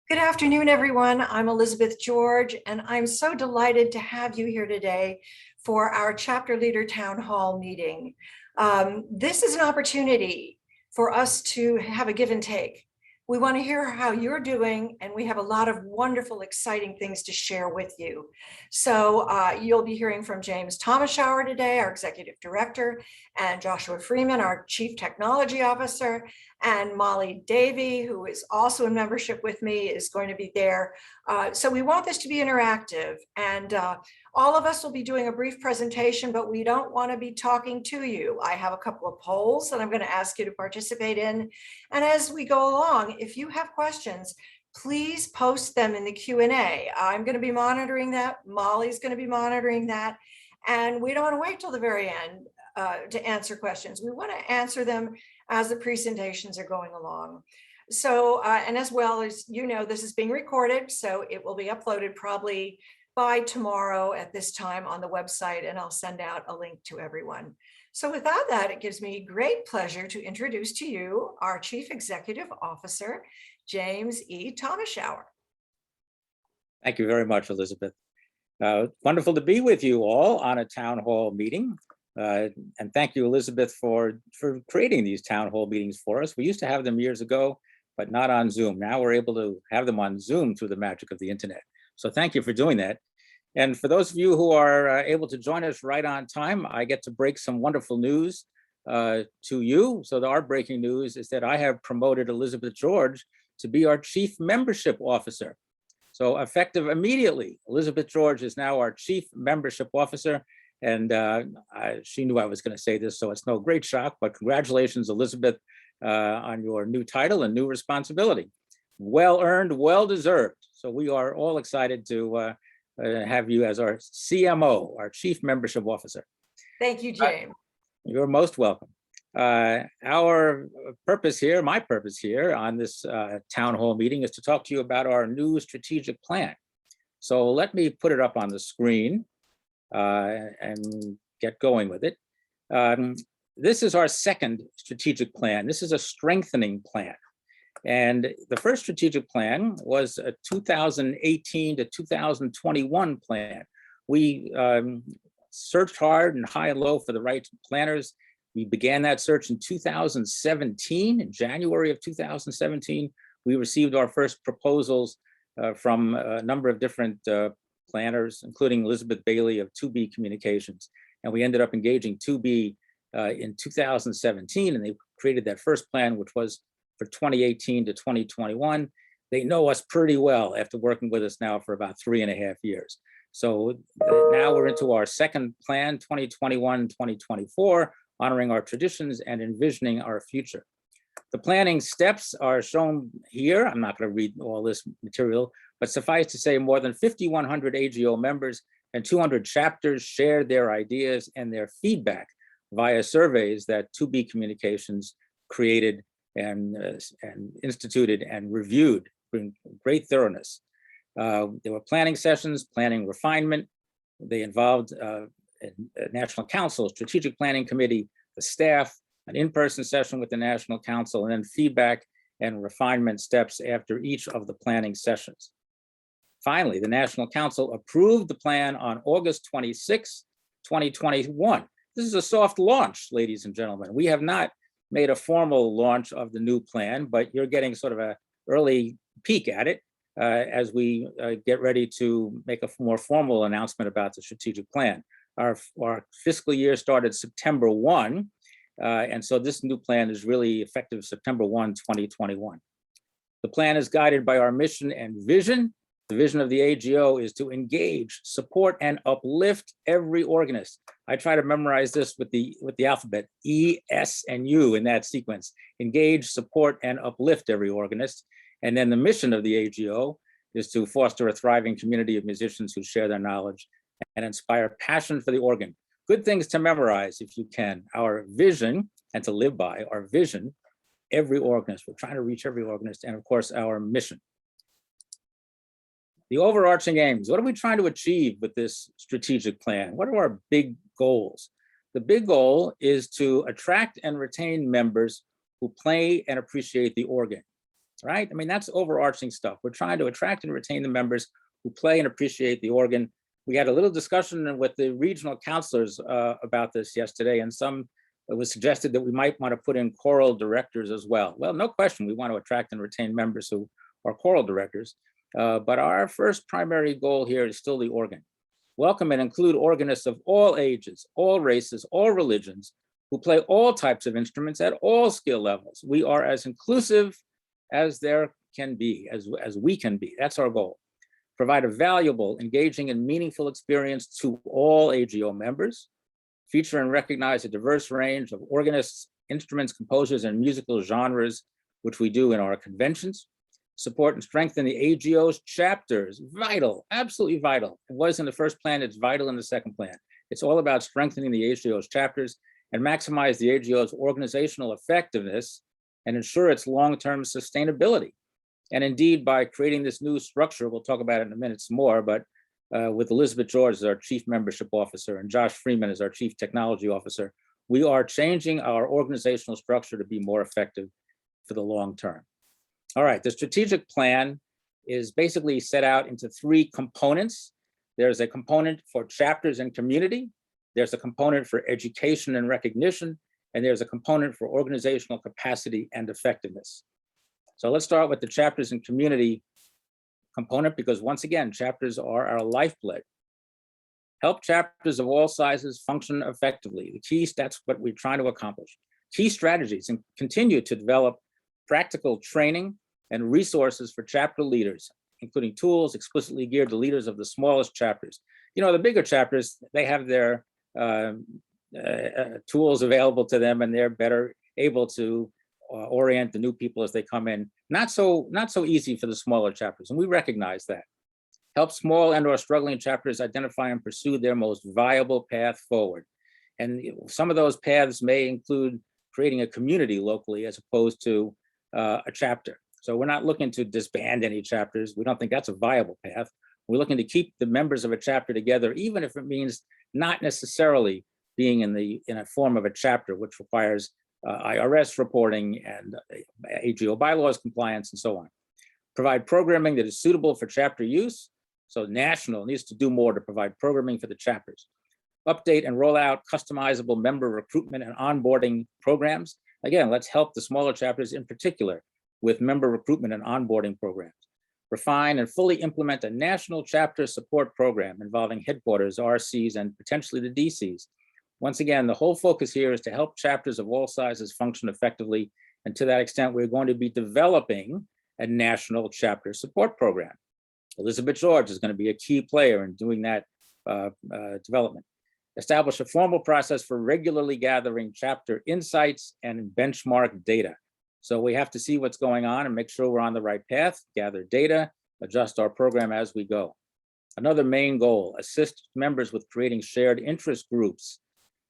Good afternoon, everyone. I'm Elizabeth George, and I'm so delighted to have you here today for our chapter leader town hall meeting. This is an opportunity for us to have a give and take. We want to hear how you're doing, and we have a lot of wonderful, exciting things to share with you. So you'll be hearing from James Thomashour today, our executive director, and Joshua Freeman, our chief technology officer, and Molly Davey, who is also in membership with me, is going to be there. So we want this to be interactive, and all of us will be doing a brief presentation, but we don't want to be talking to you. I have a couple of polls that I'm going to ask you to participate in. And as we go along, if you have questions, please post them in the Q&A. I'm going to be monitoring that. Molly's going to be monitoring that. And we don't want to wait till the very end to answer questions. We want to answer them as the presentations are going along. So, and as well as you know, this is being recorded, so it will be uploaded probably by tomorrow at this time on the website, and I'll send out a link to everyone. So without that, it gives me great pleasure to introduce to you our Chief Executive Officer, James E. Thomashour. Thank you very much, Elizabeth. Wonderful to be with you all on a town hall meeting. And thank you, Elizabeth, for creating these town hall meetings for us. We used to have them years ago, but not on Zoom. Now we're able to have them on Zoom through the magic of the internet. So thank you for doing that. And for those of you who are able to join us right on time, I get to break some wonderful news to you. So our breaking news is that I have promoted Elizabeth George to be our Chief Membership Officer. So effective immediately, Elizabeth George is now our Chief Membership Officer. And she knew I was going to say this, so it's no great shock, but congratulations, Elizabeth, on your new title and new responsibility. Well earned, well deserved. So we are all excited to have you as our CMO, our Chief Membership Officer. Thank you, James. You're most welcome. Our purpose here, my purpose here on this town hall meeting is to talk to you about our new strategic plan. So let me put it up on the screen and get going with it. This is our second strategic plan. This is a strengthening plan. And the first strategic plan was a 2018 to 2021 plan. We searched hard and high and low for the right planners. We began that search in 2017. In January of 2017, we received our first proposals from a number of different planners, including Elizabeth Bailey of 2B Communications. And we ended up engaging 2B in 2017, and they created that first plan, which was for 2018 to 2021. They know us pretty well after working with us now for about 3.5 years. So now we're into our second plan, 2021-2024, honoring our traditions and envisioning our future. The planning steps are shown here. I'm not going to read all this material, but suffice to say more than 5,100 AGO members and 200 chapters shared their ideas and their feedback via surveys that 2B Communications created and instituted and reviewed with great thoroughness. There were planning sessions, planning refinement. They involved a National Council, Strategic Planning Committee, the staff, an in-person session with the National Council, and then feedback and refinement steps after each of the planning sessions. Finally, the National Council approved the plan on August 26, 2021. This is a soft launch, ladies and gentlemen. We have not made a formal launch of the new plan, but you're getting sort of an early peek at it as we get ready to make a more formal announcement about the strategic plan. Our fiscal year started September 1, and so this new plan is really effective September 1, 2021. The plan is guided by our mission and vision. The vision of the AGO is to engage, support, and uplift every organist. I try to memorize this with the alphabet, E, S, and U in that sequence. Engage, support, and uplift every organist. And then the mission of the AGO is to foster a thriving community of musicians who share their knowledge and inspire passion for the organ. Good things to memorize if you can. Our vision, and to live by, our vision, every organist. We're trying to reach every organist, and of course, our mission. The overarching aims, what are we trying to achieve with this strategic plan? What are our big goals? The big goal is to attract and retain members who play and appreciate the organ. right? I mean, that's overarching stuff. We're trying to attract and retain the members who play and appreciate the organ. We had a little discussion with the regional counselors about this yesterday, and it was suggested that we might want to put in choral directors as well. Well, no question, we want to attract and retain members who are choral directors, but our first primary goal here is still the organ. Welcome and include organists of all ages, all races, all religions, who play all types of instruments at all skill levels. We are as inclusive as there can be, as we can be. That's our goal. Provide a valuable, engaging, and meaningful experience to all AGO members. Feature and recognize a diverse range of organists, instruments, composers, and musical genres, which we do in our conventions. Support and strengthen the AGO's chapters. Vital, absolutely vital. It was in the first plan, it's vital in the second plan. It's all about strengthening the AGO's chapters and maximize the AGO's organizational effectiveness and ensure its long-term sustainability. And indeed, by creating this new structure, we'll talk about it in a minute some more, but with Elizabeth George as our Chief Membership Officer and Josh Freeman as our Chief Technology Officer, we are changing our organizational structure to be more effective for the long term. All right, the strategic plan is basically set out into 3 components. There's a component for chapters and community, there's a component for education and recognition, and there's a component for organizational capacity and effectiveness. So let's start with the chapters and community component, because once again, chapters are our lifeblood. Help chapters of all sizes function effectively. The keys, that's what we're trying to accomplish. Key strategies, and continue to develop practical training and resources for chapter leaders, including tools explicitly geared to leaders of the smallest chapters. You know, the bigger chapters, they have their tools available to them, and they're better able to orient the new people as they come in. Not so easy for the smaller chapters, and we recognize that. Help small and/or struggling chapters identify and pursue their most viable path forward. And some of those paths may include creating a community locally as opposed to a chapter. So we're not looking to disband any chapters. We don't think that's a viable path. We're looking to keep the members of a chapter together, even if it means not necessarily being in a form of a chapter, which requires IRS reporting and AGO bylaws compliance and so on. Provide programming that is suitable for chapter use. So national needs to do more to provide programming for the chapters. Update and roll out customizable member recruitment and onboarding programs. Again, let's help the smaller chapters in particular with member recruitment and onboarding programs. Refine and fully implement a national chapter support program involving headquarters, RCs, and potentially the DCs. Once again, the whole focus here is to help chapters of all sizes function effectively. And to that extent, we're going to be developing a national chapter support program. Elizabeth George is going to be a key player in doing that development. Establish a formal process for regularly gathering chapter insights and benchmark data. So we have to see what's going on and make sure we're on the right path, gather data, adjust our program as we go. Another main goal, assist members with creating shared interest groups.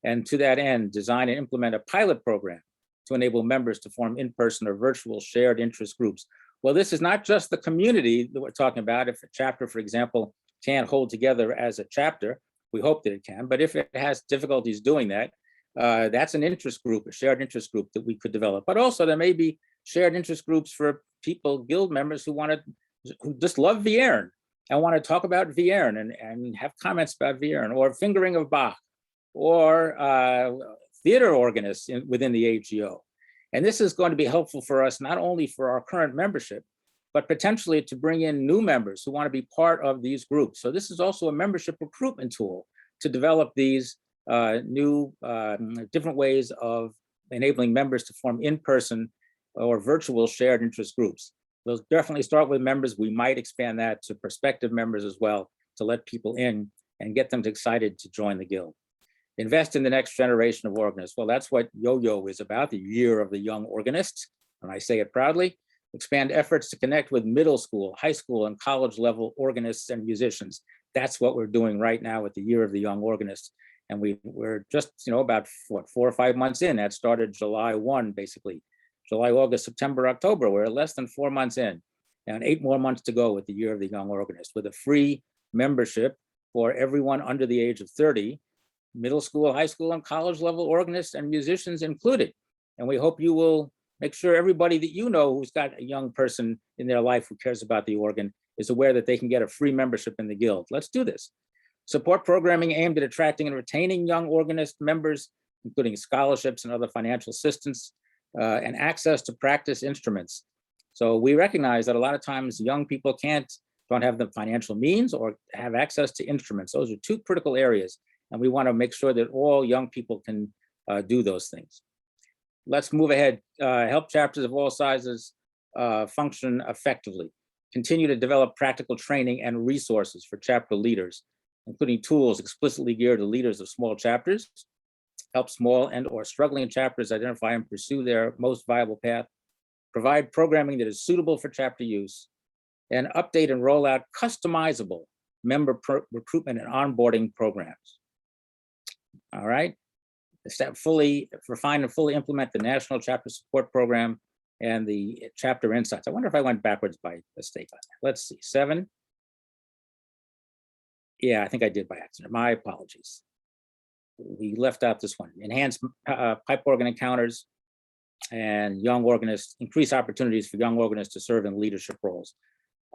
And to that end, design and implement a pilot program to enable members to form in-person or virtual shared interest groups. Well, this is not just the community that we're talking about. If a chapter, for example, can't hold together as a chapter, we hope that it can, but if it has difficulties doing that, that's an interest group, a shared interest group that we could develop. But also there may be shared interest groups for people, guild members who just love Vierne and want to talk about Vierne and have comments about Vierne, or fingering of Bach, or theater organists within the AGO. And this is going to be helpful for us, not only for our current membership, but potentially to bring in new members who want to be part of these groups. So this is also a membership recruitment tool to develop these new different ways of enabling members to form in-person or virtual shared interest groups. We'll definitely start with members. We might expand that to prospective members as well, to let people in and get them excited to join the Guild. Invest in the next generation of organists. Well, that's what Yo-Yo is about, the Year of the Young Organist, and I say it proudly. Expand efforts to connect with middle school, high school, and college level organists and musicians. That's what we're doing right now with the Year of the Young Organist. And we're just, about 4 or 5 months in. That started July 1, basically. July, August, September, October. We're less than 4 months in, and 8 more months to go with the Year of the Young Organist, with a free membership for everyone under the age of 30, middle school, high school, and college level organists and musicians included. And we hope you will Make sure everybody that you know who's got a young person in their life who cares about the organ is aware that they can get a free membership in the Guild. Let's do this. Support programming aimed at attracting and retaining young organist members, including scholarships and other financial assistance, and access to practice instruments. So we recognize that a lot of times young people don't have the financial means or have access to instruments. Those are two critical areas, and we want to make sure that all young people can do those things. Let's move ahead. Help chapters of all sizes function effectively. Continue to develop practical training and resources for chapter leaders, including tools explicitly geared to leaders of small chapters. Help small and/or struggling chapters identify and pursue their most viable path. Provide programming that is suitable for chapter use, and update and roll out customizable member recruitment and onboarding programs. All right. Refine and fully implement the National Chapter Support Program and the Chapter Insights. I wonder if I went backwards by mistake. Let's see, 7. Yeah, I think I did by accident. My apologies. We left out this one. Enhance pipe organ encounters and young organists, increase opportunities for young organists to serve in leadership roles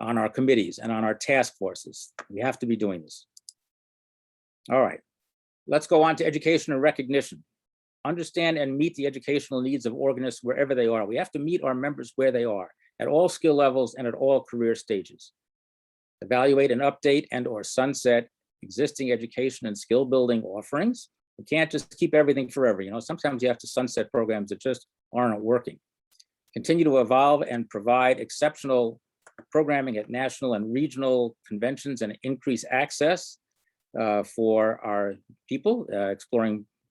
on our committees and on our task forces. We have to be doing this. All right, let's go on to education and recognition. Understand and meet the educational needs of organists wherever they are. We have to meet our members where they are, at all skill levels and at all career stages. Evaluate and update and/or sunset existing education and skill building offerings. We can't just keep everything forever. You know, sometimes you have to sunset programs that just aren't working. Continue to evolve and provide exceptional programming at national and regional conventions and increase access for our people,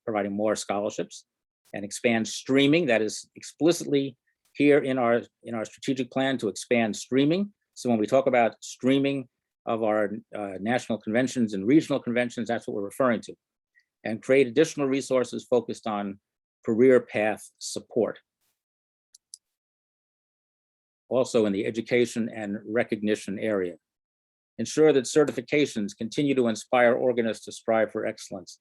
providing more scholarships, and expand streaming. That is explicitly here in our strategic plan to expand streaming. So when we talk about streaming of our national conventions and regional conventions, that's what we're referring to. And create additional resources focused on career path support. Also in the education and recognition area. Ensure that certifications continue to inspire organists to strive for excellence.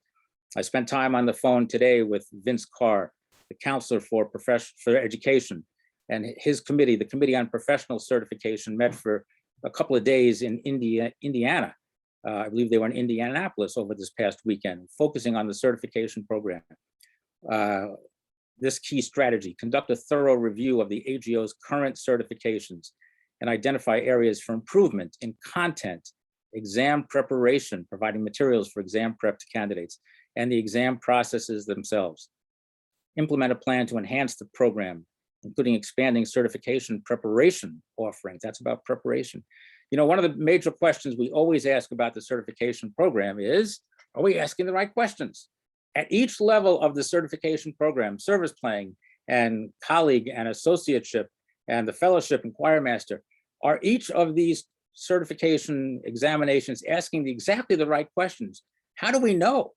I spent time on the phone today with Vince Carr, the counselor for education, and his committee, the Committee on Professional Certification, met for a couple of days in Indiana. I believe they were in Indianapolis over this past weekend, focusing on the certification program. This key strategy: conduct a thorough review of the AGO's current certifications and identify areas for improvement in content, exam preparation, providing materials for exam prep to candidates, and the exam processes themselves. Implement a plan to enhance the program, including expanding certification preparation offerings. That's about preparation. You know, one of the major questions we always ask about the certification program is, are we asking the right questions? At each level of the certification program, service playing and colleague and associateship and the fellowship and choir master, are each of these certification examinations asking exactly the right questions? How do we know?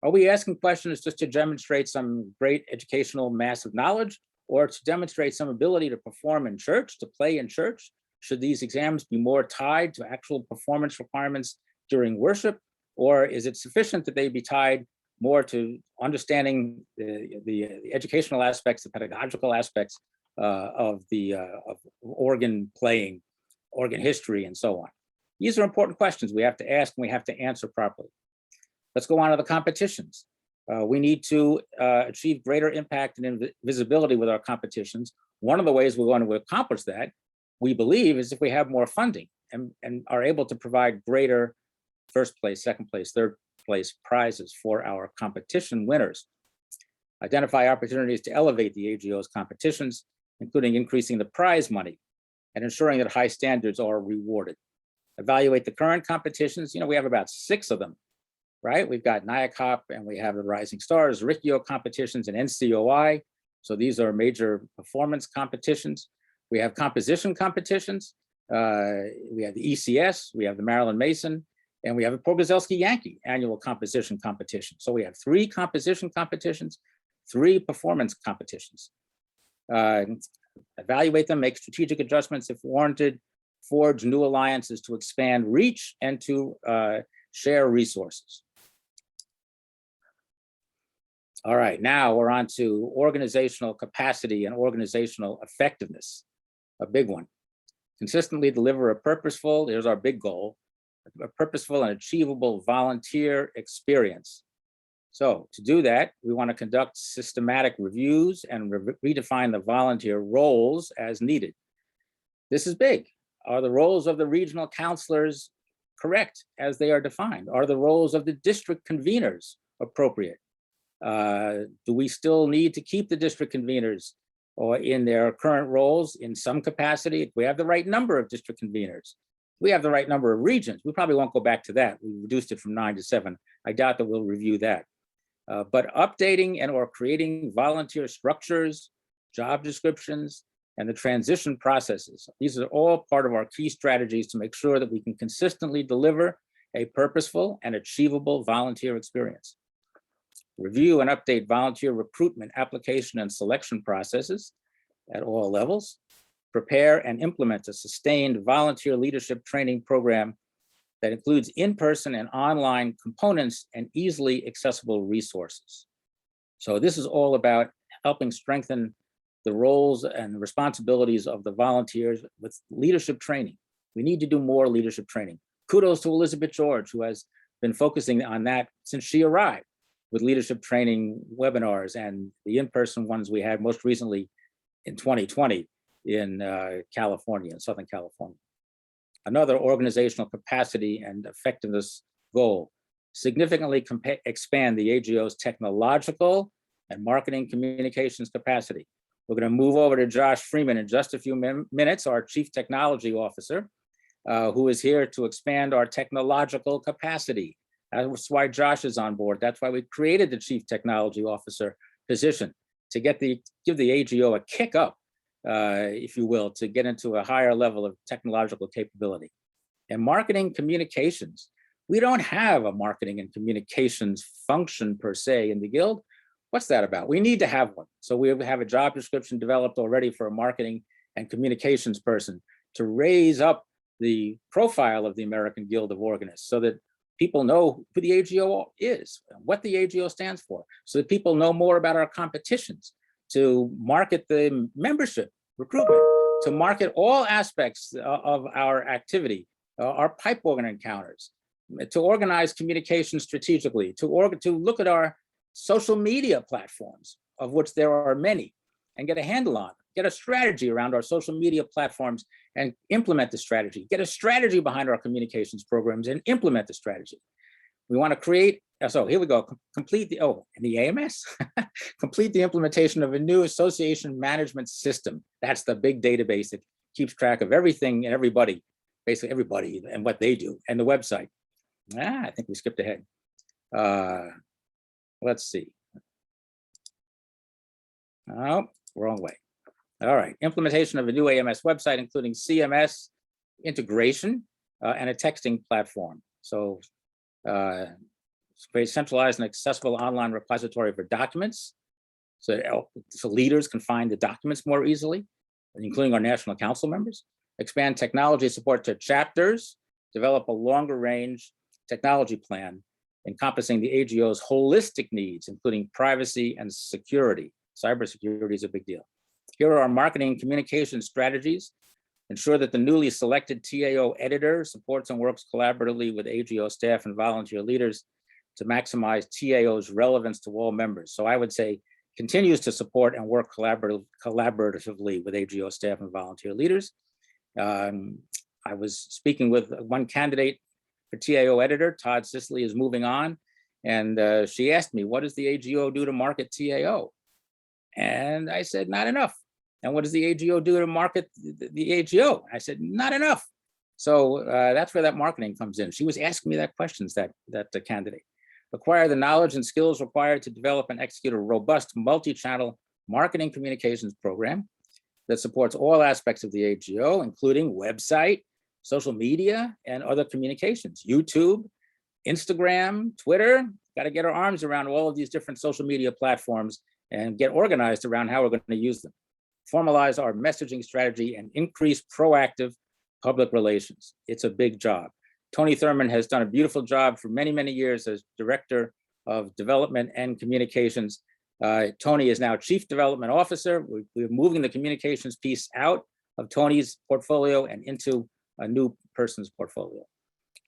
Are we asking questions just to demonstrate some great educational massive knowledge, or to demonstrate some ability to perform in church, to play in church? Should these exams be more tied to actual performance requirements during worship? Or is it sufficient that they be tied more to understanding the educational aspects, the pedagogical aspects of organ playing, organ history, and so on? These are important questions we have to ask and we have to answer properly. Let's go on to the competitions. We need to achieve greater impact and visibility with our competitions. One of the ways we're going to accomplish that, we believe, is if we have more funding and are able to provide greater first place, second place, third place prizes for our competition winners. Identify opportunities to elevate the AGO's competitions, including increasing the prize money and ensuring that high standards are rewarded. Evaluate the current competitions. You know, we have about 6 of them, right? We've got NIACOP and we have the Rising Stars, RICIO competitions, and NCOI. So these are major performance competitions. We have composition competitions. We have the ECS, we have the Marilyn Mason, and we have a Pogozelski Yankee annual composition competition. So we have 3 composition competitions, 3 performance competitions. Evaluate them, make strategic adjustments if warranted, forge new alliances to expand reach and to share resources. All right, now we're on to organizational capacity and organizational effectiveness, a big one. Consistently deliver a purposeful, here's our big goal, a purposeful and achievable volunteer experience. So to do that, we want to conduct systematic reviews and redefine the volunteer roles as needed. This is big. Are the roles of the regional counselors correct as they are defined? Are the roles of the district conveners appropriate? Do we still need to keep the district conveners or in their current roles in some capacity? If we have the right number of district conveners, we have the right number of regions. We probably won't go back to that. We reduced it from 9 to 7. I doubt that we'll review that. But updating and or creating volunteer structures, job descriptions, and the transition processes. These are all part of our key strategies to make sure that we can consistently deliver a purposeful and achievable volunteer experience. Review and update volunteer recruitment, application, and selection processes at all levels. Prepare and implement a sustained volunteer leadership training program that includes in-person and online components and easily accessible resources. So this is all about helping strengthen the roles and responsibilities of the volunteers with leadership training. We need to do more leadership training. Kudos to Elizabeth George, who has been focusing on that since she arrived with leadership training webinars and the in-person ones we had most recently in 2020 in California, in Southern California. Another organizational capacity and effectiveness goal, significantly expand the AGO's technological and marketing communications capacity. We're going to move over to Josh Freeman in just a few minutes, our Chief Technology Officer, who is here to expand our technological capacity. That's why Josh is on board. That's why we created the Chief Technology Officer position, to give the AGO a kick up, if you will, to get into a higher level of technological capability. And marketing communications, we don't have a marketing and communications function per se in the Guild. What's that about? We need to have one. So we have a job description developed already for a marketing and communications person to raise up the profile of the American Guild of Organists so that people know who the AGO is, what the AGO stands for, so that people know more about our competitions, to market the membership, recruitment, to market all aspects of our activity, our pipe organ encounters, to organize communication strategically, to look at our social media platforms, of which there are many, and get a handle on, get a strategy around our social media platforms and implement the strategy, get a strategy behind our communications programs and implement the strategy. We want to create, so here we go, complete the, and the AMS, complete the implementation of a new association management system. That's the big database that keeps track of everything and everybody, basically everybody and what they do, and the website. I think we skipped ahead. Let's see. Oh, wrong way. All right, implementation of a new AMS website, including CMS integration and a texting platform. So create centralized and accessible online repository for documents, so leaders can find the documents more easily, including our national council members. Expand technology support to chapters, develop a longer range technology plan encompassing the AGO's holistic needs, including privacy and security. Cybersecurity is a big deal. Here are our marketing and communication strategies. Ensure that the newly selected TAO editor supports and works collaboratively with AGO staff and volunteer leaders to maximize TAO's relevance to all members. So I would say continues to support and work collaboratively with AGO staff and volunteer leaders. I was speaking with one candidate for TAO editor. Todd Sisley is moving on. And she asked me, what does the AGO do to market TAO? And I said, not enough. And what does the AGO do to market the AGO? I said, not enough. So that's where that marketing comes in. She was asking me that questions, that candidate. Acquire the knowledge and skills required to develop and execute a robust multi-channel marketing communications program that supports all aspects of the AGO, including website, social media, and other communications, YouTube, Instagram, Twitter. Got to get our arms around all of these different social media platforms and get organized around how we're going to use them. Formalize our messaging strategy and increase proactive public relations. It's a big job. Tony Thurman has done a beautiful job for many, many years as Director of Development and Communications, Tony is now Chief Development Officer. We're moving the communications piece out of Tony's portfolio and into a new person's portfolio.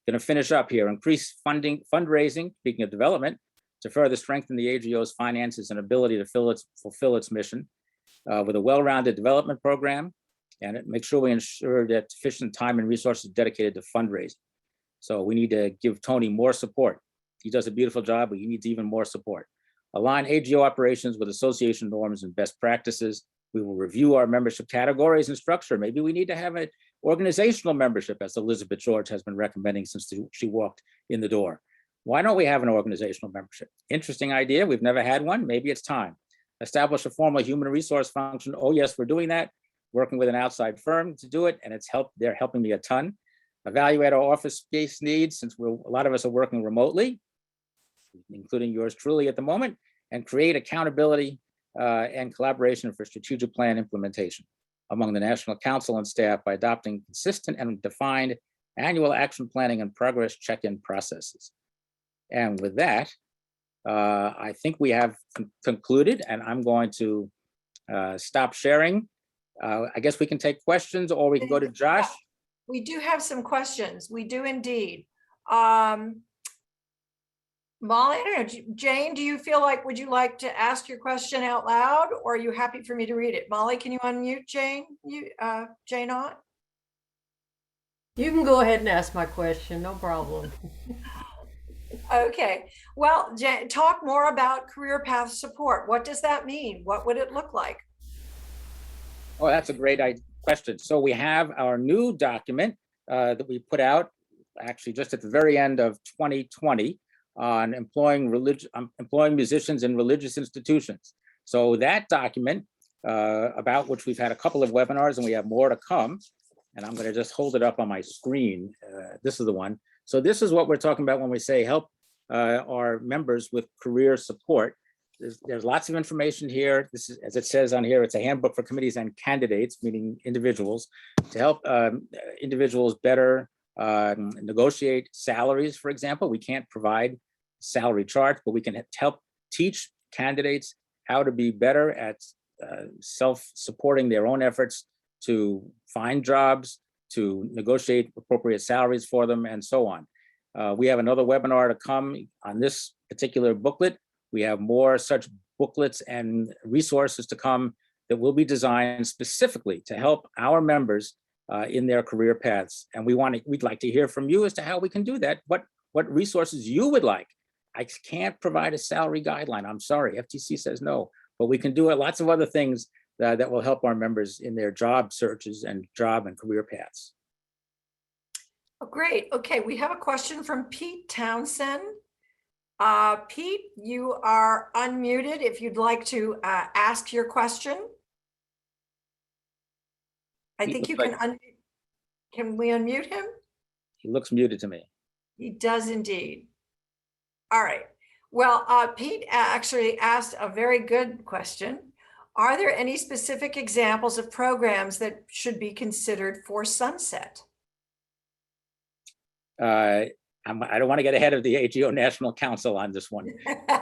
Going to finish up here, increase fundraising, speaking of development, to further strengthen the AGO's finances and ability to fulfill its mission with a well-rounded development program, and make sure we ensure that sufficient time and resources dedicated to fundraising. So we need to give Tony more support. He does a beautiful job, but he needs even more support. Align AGO operations with association norms and best practices. We will review our membership categories and structure. Maybe we need to have an organizational membership, as Elizabeth George has been recommending since she walked in the door. Why don't we have an organizational membership? Interesting idea. We've never had one. Maybe it's time. Establish a formal human resource function. Oh, yes, we're doing that. Working with an outside firm to do it, and they're helping me a ton. Evaluate our office space needs, since a lot of us are working remotely, including yours truly at the moment, and create accountability and collaboration for strategic plan implementation among the National Council and staff by adopting consistent and defined annual action planning and progress check-in processes. And with that, I think we have concluded, and I'm going to stop sharing. I guess we can take questions, or we can go to Josh. We do have some questions. We do indeed. Molly, I don't know, Jane, do you feel like, would you like to ask your question out loud, or are you happy for me to read it? Molly, can you unmute Jane? Jane Ott? You can go ahead and ask my question, no problem. Okay, well, Jane, talk more about career path support. What does that mean? What would it look like? Oh, that's a great question. So we have our new document that we put out actually just at the very end of 2020 on employing musicians in religious institutions. So that document, about which we've had a couple of webinars and we have more to come, and I'm going to just hold it up on my screen. This is the one. So this is what we're talking about when we say help our members with career support. There's lots of information here. This is, as it says on here, it's a handbook for committees and candidates, meaning individuals, to help individuals better negotiate salaries, for example. We can't provide salary charts, but we can help teach candidates how to be better at self-supporting their own efforts to find jobs, to negotiate appropriate salaries for them, and so on. We have another webinar to come on this particular booklet. We have more such booklets and resources to come that will be designed specifically to help our members in their career paths. And we'd like to hear from you as to how we can do that. What resources you would like. I can't provide a salary guideline. I'm sorry, FTC says no, but we can do lots of other things that will help our members in their job searches and job and career paths. Oh, great. Okay, we have a question from Pete Townsend. Pete, you are unmuted if you'd like to ask your question. I think you can unmute. Can we unmute him? He looks muted to me. He does indeed. All right. Well, Pete actually asked a very good question. Are there any specific examples of programs that should be considered for sunset? I don't want to get ahead of the AGO National Council on this one.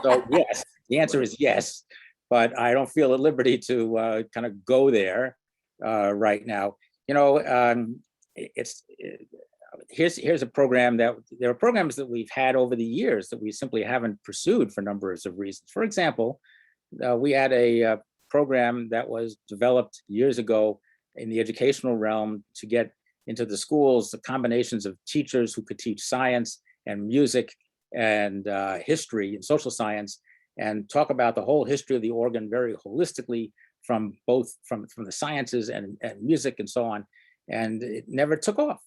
So yes, the answer is yes, but I don't feel at liberty to kind of go there right now. You know, here's a program that there are programs that we've had over the years that we simply haven't pursued for numbers of reasons. For example, we had a program that was developed years ago in the educational realm to get into the schools the combinations of teachers who could teach science and music and history and social science, and talk about the whole history of the organ very holistically from the sciences and music and so on. And it never took off.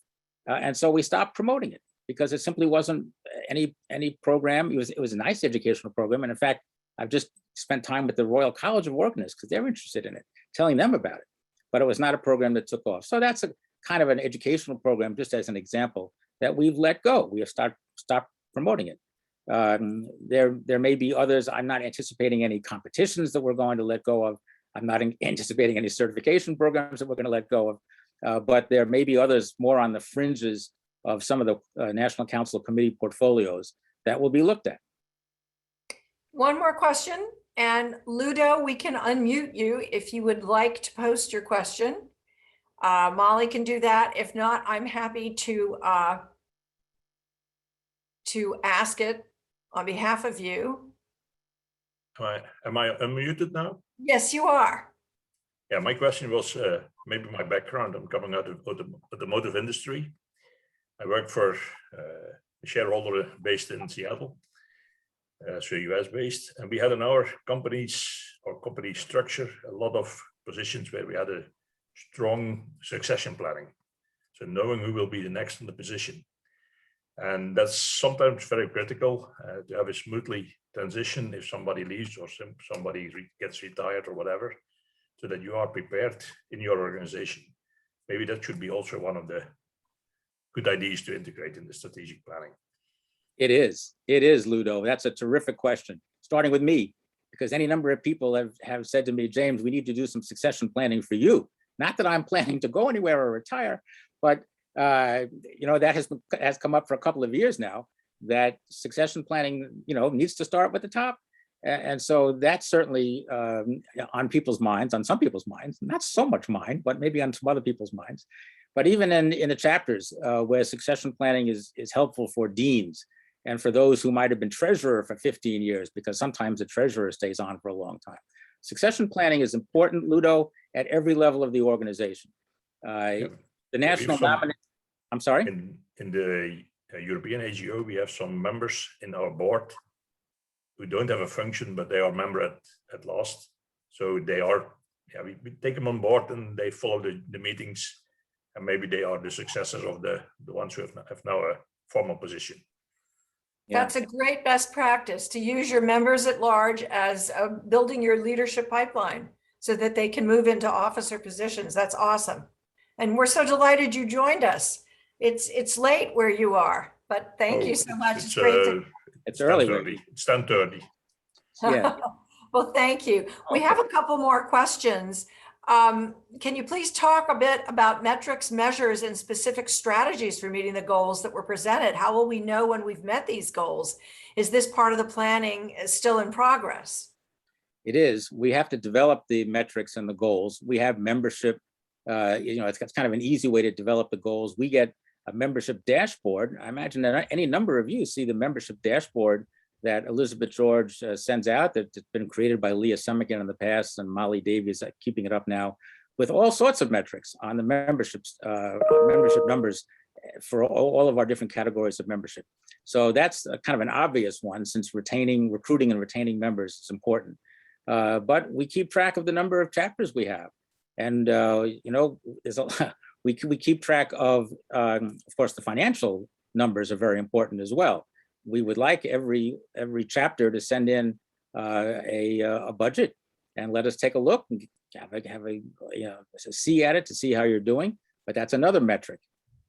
And so we stopped promoting it because it simply wasn't any program. It was a nice educational program. And in fact, I've just spent time with the Royal College of Organists because they're interested in it, telling them about it. But it was not a program that took off. So that's a kind of an educational program, just as an example, that we've let go. We have stopped promoting it. There may be others. I'm not anticipating any competitions that we're going to let go of. I'm not anticipating any certification programs that we're going to let go of. But there may be others more on the fringes of some of the National Council Committee portfolios that will be looked at. One more question And Ludo, we can unmute you if you would like to post your question. Molly can do that. If not, I'm happy to ask it on behalf of you. Am I unmuted now? Yes, you are. Yeah, my question was maybe my background. I'm coming out of automotive industry. I work for a shareholder based in Seattle, so US based, and we had in our company structure a lot of positions where we had a strong succession planning. So knowing who will be the next in the position. And that's sometimes very critical to have a smoothly transition if somebody leaves or somebody gets retired or whatever, so that you are prepared in your organization. Maybe that should be also one of the good ideas to integrate in the strategic planning. It is, Ludo. That's a terrific question, starting with me, because any number of people have said to me, James, we need to do some succession planning for you. Not that I'm planning to go anywhere or retire, but that has come up for a couple of years now, that succession planning, needs to start with the top. And so that's certainly on people's minds, on some people's minds, not so much mine, but maybe on some other people's minds. But even in the chapters where succession planning is helpful for deans and for those who might have been treasurer for 15 years, because sometimes the treasurer stays on for a long time. Succession planning is important, Ludo, at every level of the organization. The national nominee, I'm sorry? In the European AGO, we have some members in our board who don't have a function, but they are member at last. So they are, we take them on board and they follow the meetings, and maybe they are the successors of the ones who have now a formal position. That's a great best practice, to use your members at large as building your leadership pipeline so that they can move into officer positions. That's awesome. And we're so delighted you joined us. It's late where you are, but thank you so much. It's great. It's early. It's 10:30. Yeah. Well, thank you. We have a couple more questions. Can you please talk a bit about metrics, measures, and specific strategies for meeting the goals that were presented? How will we know when we've met these goals? Is this part of the planning still in progress? It is. We have to develop the metrics and the goals. We have membership. It's kind of an easy way to develop the goals. We get a membership dashboard. I imagine that any number of you see the membership dashboard that Elizabeth George sends out, that's been created by Leah Semikin in the past, and Molly Davies keeping it up now, with all sorts of metrics on the membership numbers for all of our different categories of membership. So that's kind of an obvious one, since recruiting and retaining members is important. But we keep track of the number of chapters we have. And we keep track of course, the financial numbers are very important as well. We would like every chapter to send in a budget and let us take a look and have a see at it to see how you're doing. But that's another metric.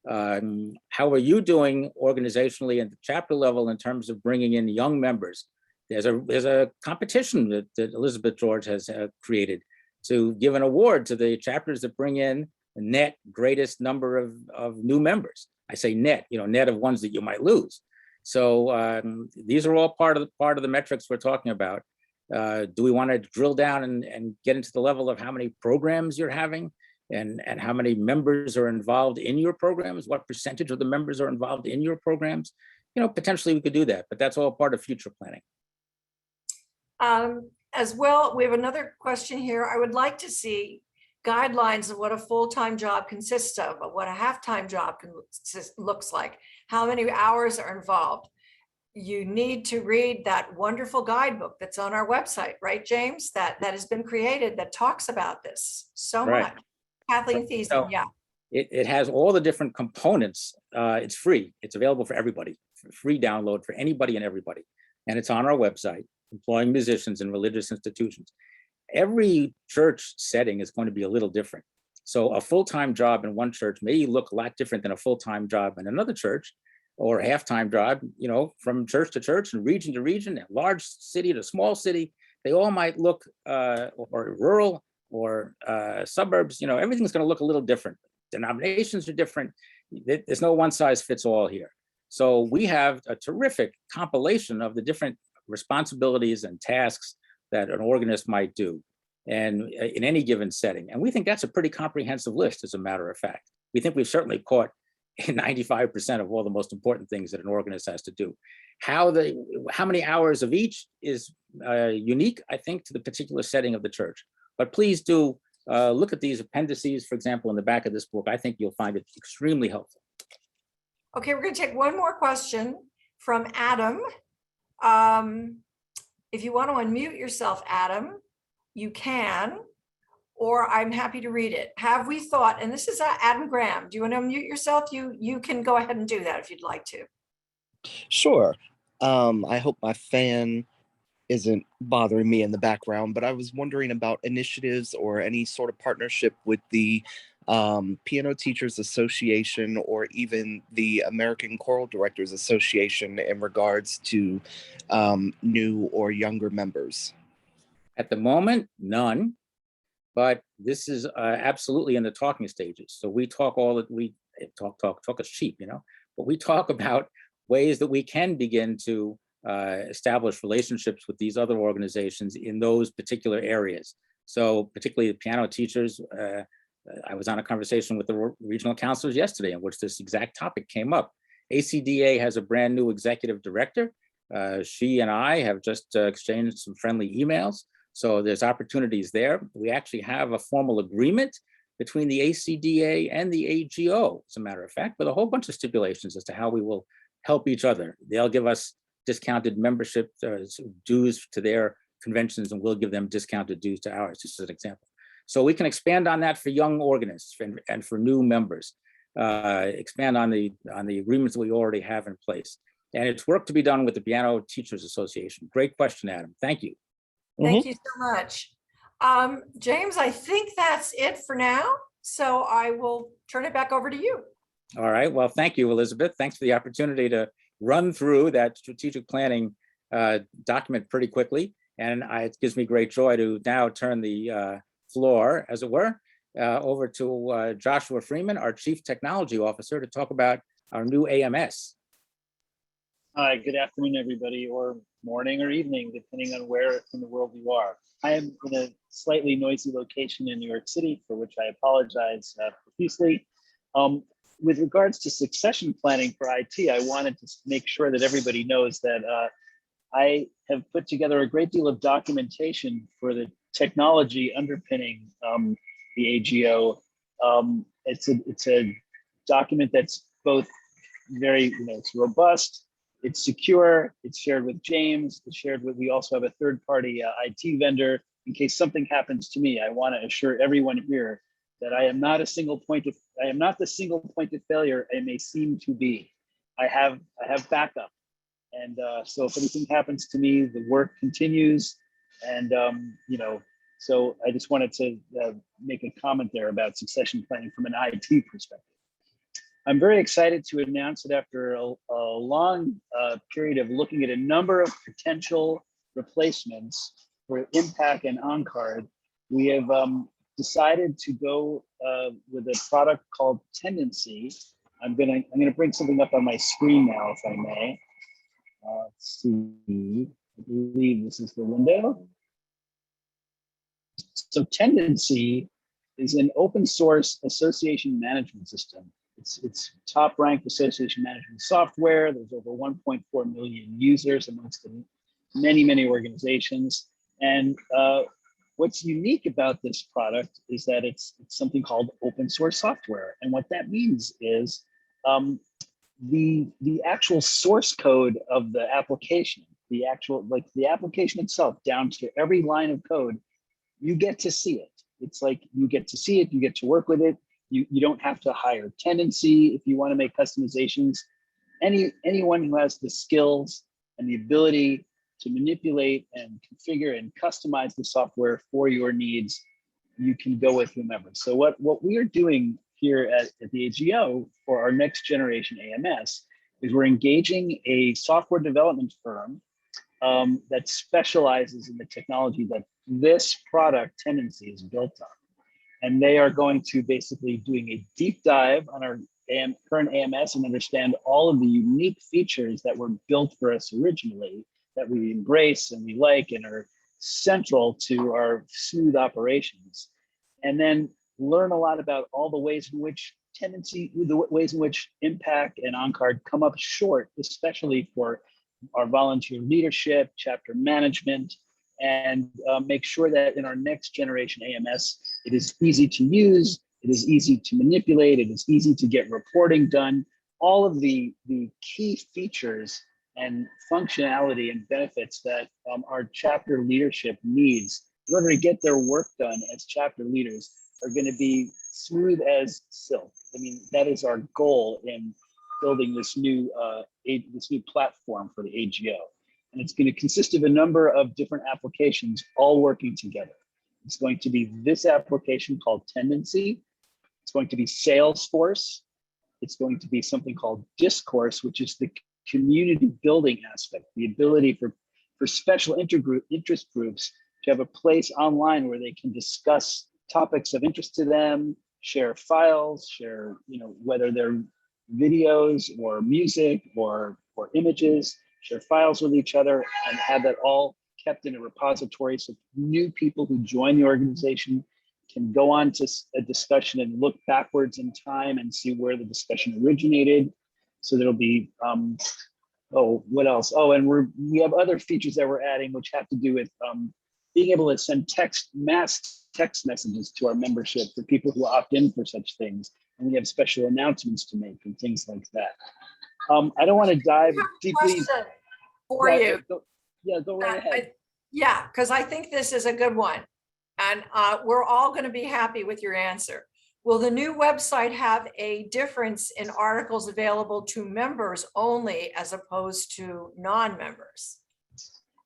How are you doing organizationally at the chapter level in terms of bringing in young members? There's a competition that Elizabeth George has created to give an award to the chapters that bring in the net greatest number of new members. I say net, net of ones that you might lose. So these are all part of the metrics we're talking about. Do we want to drill down and get into the level of how many programs you're having and how many members are involved in your programs? What percentage of the members are involved in your programs? Potentially we could do that, but that's all part of future planning. As well, we have another question here. I would like to see guidelines of what a full-time job consists of, what a half-time job looks like, how many hours are involved. You need to read that wonderful guidebook that's on our website, right, James? That has been created that talks about this so much. Kathleen Thiessen, yeah. It has all the different components. It's free. It's available for everybody, free download for anybody and everybody. And it's on our website, Employing Musicians in Religious Institutions. Every church setting is going to be a little different. So a full-time job in one church may look a lot different than a full-time job in another church, or a half-time job, from church to church and region to region, and large city to small city. They all might look, or rural or suburbs, everything's going to look a little different. Denominations are different. There's no one size fits all here. So we have a terrific compilation of the different responsibilities and tasks that an organist might do and in any given setting. And we think that's a pretty comprehensive list, as a matter of fact. We think we've certainly caught 95% of all the most important things that an organist has to do. How many hours of each is unique, I think, to the particular setting of the church. But please do look at these appendices, for example, in the back of this book. I think you'll find it extremely helpful. Okay, we're going to take one more question from Adam. If you want to unmute yourself, Adam, you can, or I'm happy to read it. Have we thought, and this is Adam Graham, do you want to unmute yourself? You can go ahead and do that if you'd like to. Sure. I hope my fan isn't bothering me in the background, but I was wondering about initiatives or any sort of partnership with the Piano Teachers Association or even the American Choral Directors Association in regards to new or younger members. At the moment, none, but this is absolutely in the talking stages. So we talk talk is cheap, but we talk about ways that we can begin to establish relationships with these other organizations in those particular areas. So particularly the piano teachers, I was on a conversation with the regional counselors yesterday in which this exact topic came up. ACDA has a brand new executive director. She and I have just exchanged some friendly emails. So there's opportunities there. We actually have a formal agreement between the ACDA and the AGO, as a matter of fact, with a whole bunch of stipulations as to how we will help each other. They'll give us discounted membership dues to their conventions, and we'll give them discounted dues to ours, just as an example. So we can expand on that for young organists and for new members, expand on the agreements that we already have in place. And it's work to be done with the Piano Teachers Association. Great question, Adam. Thank you. Thank you so much. James, I think that's it for now. So I will turn it back over to you. All right. Well, thank you, Elizabeth. Thanks for the opportunity to run through that strategic planning document pretty quickly. And it gives me great joy to now turn the floor, as it were, over to Joshua Freeman, our Chief Technology Officer, to talk about our new AMS. Hi, good afternoon, everybody, or morning or evening, depending on where in the world you are. I am in a slightly noisy location in New York City, for which I apologize profusely. With regards to succession planning for IT, I wanted to make sure that everybody knows that I have put together a great deal of documentation for the technology underpinning the AGO. It's a document that's both very, it's robust, it's secure, it's shared with James, it's shared with, we also have a third-party IT vendor. In case something happens to me, I want to assure everyone here that I am not the single point of failure I may seem to be. I have backup. And so if anything happens to me, the work continues. And, so I just wanted to make a comment there about succession planning from an IT perspective. I'm very excited to announce that after a long period of looking at a number of potential replacements for Impact and OnCard, we have decided to go with a product called Tendenci. I'm gonna bring something up on my screen now, if I may. Let's see, I believe this is the window. So Tendenci is an open source association management system. It's top ranked association management software. There's over 1.4 million users amongst the many organizations. And what's unique about this product is that it's something called open source software. And what that means is the actual source code of the application, the application itself, down to every line of code, you get to see it. It's like you get to see it, you get to work with it. You don't have to hire Tendenci if you want to make customizations. Anyone who has the skills and the ability to manipulate and configure and customize the software for your needs, you can go with whomever. So what we are doing here at the AGO for our next generation AMS is we're engaging a software development firm that specializes in the technology that this product Tendenci is built on. And they are going to basically doing a deep dive on our current AMS and understand all of the unique features that were built for us originally that we embrace and we like and are central to our smooth operations. And then learn a lot about all the ways in which the ways in which impact and OnCard come up short, especially for our volunteer leadership, chapter management, and make sure that in our next generation AMS, it is easy to use, it is easy to manipulate, it is easy to get reporting done. All of the key features and functionality and benefits that our chapter leadership needs in order to get their work done as chapter leaders are going to be smooth as silk. I mean, that is our goal in building this new platform for the AGO. And it's going to consist of a number of different applications all working together. It's going to be this application called Tendenci. It's going to be Salesforce. It's going to be something called Discourse, which is the community building aspect, the ability for special interest groups to have a place online where they can discuss topics of interest to them, share files, share, whether they're videos or music or images, share files with each other, and have that all kept in a repository so new people who join the organization can go on to a discussion and look backwards in time and see where the discussion originated. So there'll be, what else? Oh, and we have other features that we're adding, which have to do with being able to send mass text messages to our membership for people who opt in for such things. And we have special announcements to make and things like that. I don't want to dive deeply. Question for you. Go right ahead. Yeah, because I think this is a good one. And we're all going to be happy with your answer. Will the new website have a difference in articles available to members only as opposed to non-members?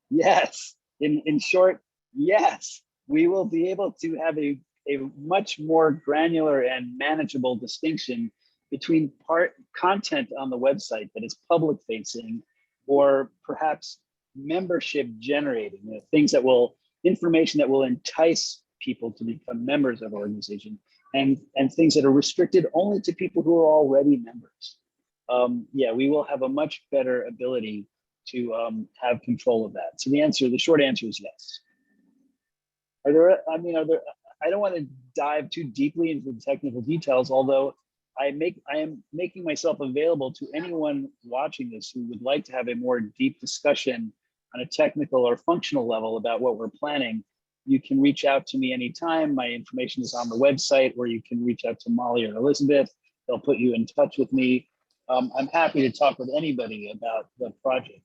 Yes. In short, yes. We will be able to have a much more granular and manageable distinction between content on the website that is public facing or perhaps membership generating, information that will entice people to become members of our organization, and things that are restricted only to people who are already members. We will have a much better ability to have control of that. So the short answer is yes. I don't want to dive too deeply into the technical details, although I am making myself available to anyone watching this who would like to have a more deep discussion on a technical or functional level about what we're planning. You can reach out to me anytime. My information is on the website, or you can reach out to Molly or Elizabeth. They'll put you in touch with me. I'm happy to talk with anybody about the project.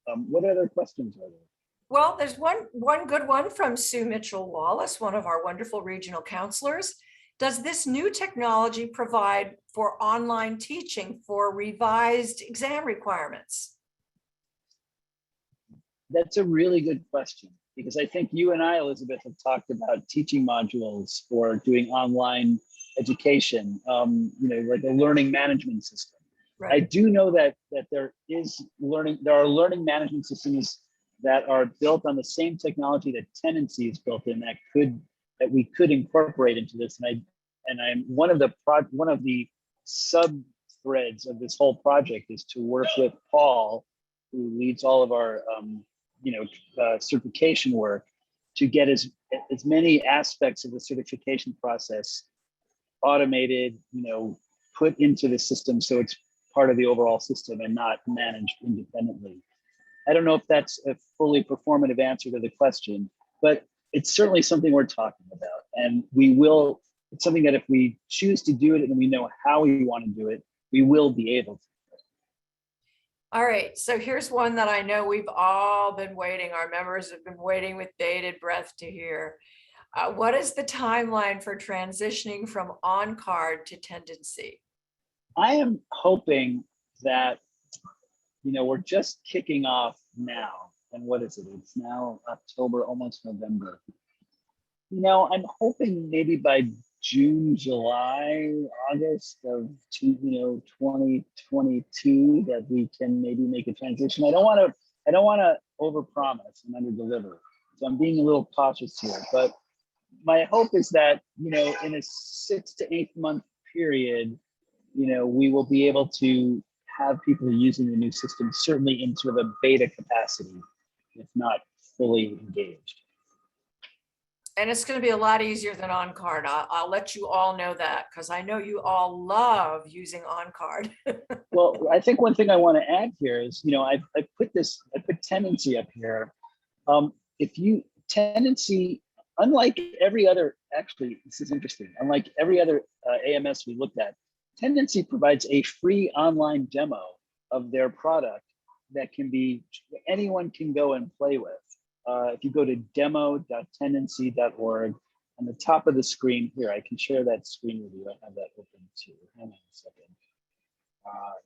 What other questions are there? Well, there's one good one from Sue Mitchell Wallace, one of our wonderful regional counselors. Does this new technology provide for online teaching for revised exam requirements? That's a really good question, because I think you and I, Elizabeth, have talked about teaching modules for doing online education, like a learning management system. Right. I do know that there are learning management systems that are built on the same technology that Tendenci is built in that we could incorporate into this. And I'm one of the sub threads of this whole project is to work with Paul, who leads all of our certification work, to get as many aspects of the certification process automated, put into the system so it's part of the overall system and not managed independently. I don't know if that's a fully performative answer to the question, but it's certainly something we're talking about. And it's something that if we choose to do it and we know how we want to do it, we will be able to. All right, so here's one that I know we've all been waiting. Our members have been waiting with bated breath to hear. What is the timeline for transitioning from OnCard to Tendenci? I am hoping that, we're just kicking off now. And what is it? It's now October, almost November. I'm hoping maybe by June, July, August of 2022 that we can maybe make a transition. I don't want to overpromise and underdeliver. So I'm being a little cautious here. But my hope is that, in a 6 to 8 month period, we will be able to have people using the new system, certainly in sort of a beta capacity, if not fully engaged. And it's going to be a lot easier than on card. I'll let you all know that because I know you all love using on card. Well, I think one thing I want to add here is, I put Tendenci up here. If you Tendenci, unlike every other, actually, this is interesting. Unlike every other AMS we looked at, Tendenci provides a free online demo of their product that anyone can go and play with. If you go to demo.tendenci.org, on the top of the screen here, I can share that screen with you. I have that open too. Hang on a second.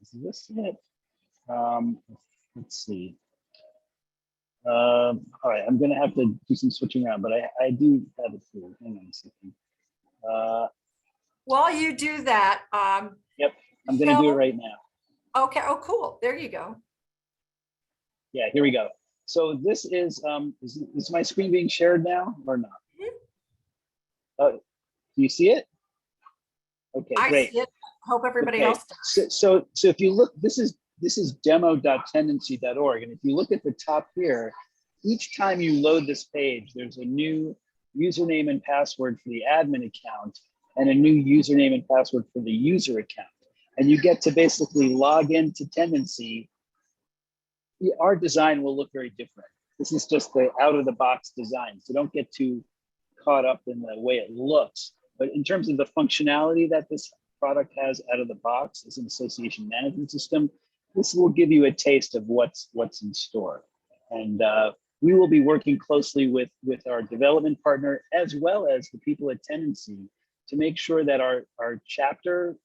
Is this it? Let's see. All right, I'm gonna have to do some switching around, but I do have it here. Hang on a second. While you do that, Yep, I'm gonna do it right now. okay. Oh, cool. There you go. Yeah, here we go. So this is my screen being shared now or not? Do you see it? Okay, I great. see it. Hope everybody Okay, else does. So if you look, this is demo.tendenci.org, and if you look at the top here, each time you load this page, there's a new username and password for the admin account and a new username and password for the user account. And you get to basically log into Tendenci. Our design will look very different. This is just the out-of-the-box design, so don't get too caught up in the way it looks. But in terms of the functionality that this product has out of the box as an association management system, this will give you a taste of what's in store. And we will be working closely with our development partner as well as the people at Tendenci to make sure that our chapter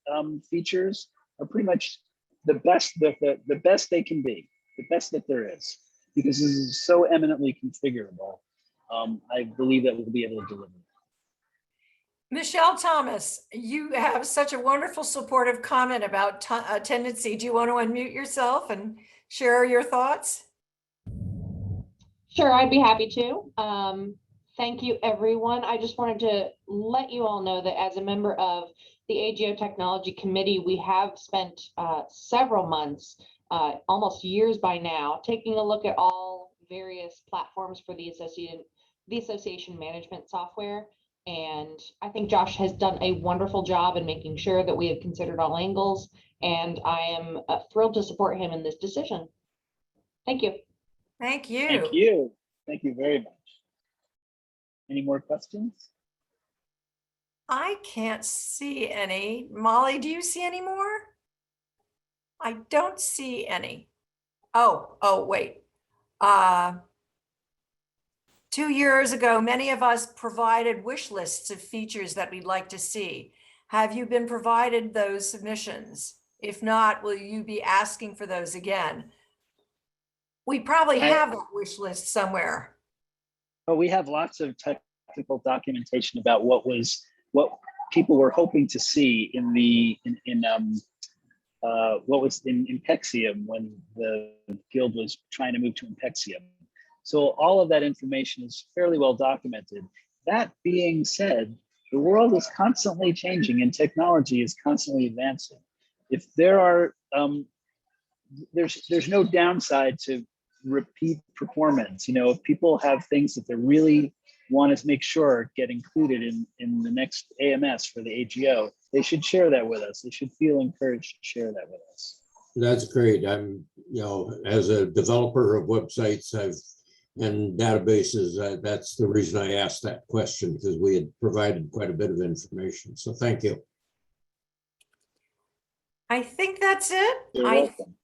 features are pretty much the best the best they can be, the best that there is, because this is so eminently configurable. I believe that we'll be able to deliver. Michelle Thomas, you have such a wonderful supportive comment about Tendenci. Do you want to unmute yourself and share your thoughts? Sure, I'd be happy to. Thank you, everyone. I just wanted to let you all know that as a member of the AGO Technology Committee, we have spent several months, almost years by now, taking a look at all various platforms for the association management software. And I think Josh has done a wonderful job in making sure that we have considered all angles, and I am thrilled to support him in this decision. Thank you. Thank you. Thank you. Thank you very much. Any more questions? I can't see any. Molly, do you see any more? I don't see any. Oh, wait. 2 years ago, many of us provided wish lists of features that we'd like to see. Have you been provided those submissions? If not, will you be asking for those again? We probably have a wish list somewhere. Oh, we have lots of technical documentation about what people were hoping to see in what was in Impexium when the guild was trying to move to Impexium. So all of that information is fairly well documented. That being said, the world is constantly changing and technology is constantly advancing. If there are, there's no downside to repeat performance. If people have things that they really want to make sure get included in the next AMS for the AGO, they should share that with us. They should feel encouraged to share that with us. That's great. I'm, as a developer of websites and databases, that's the reason I asked that question, because we had provided quite a bit of information. So thank you. I think that's it. You're welcome.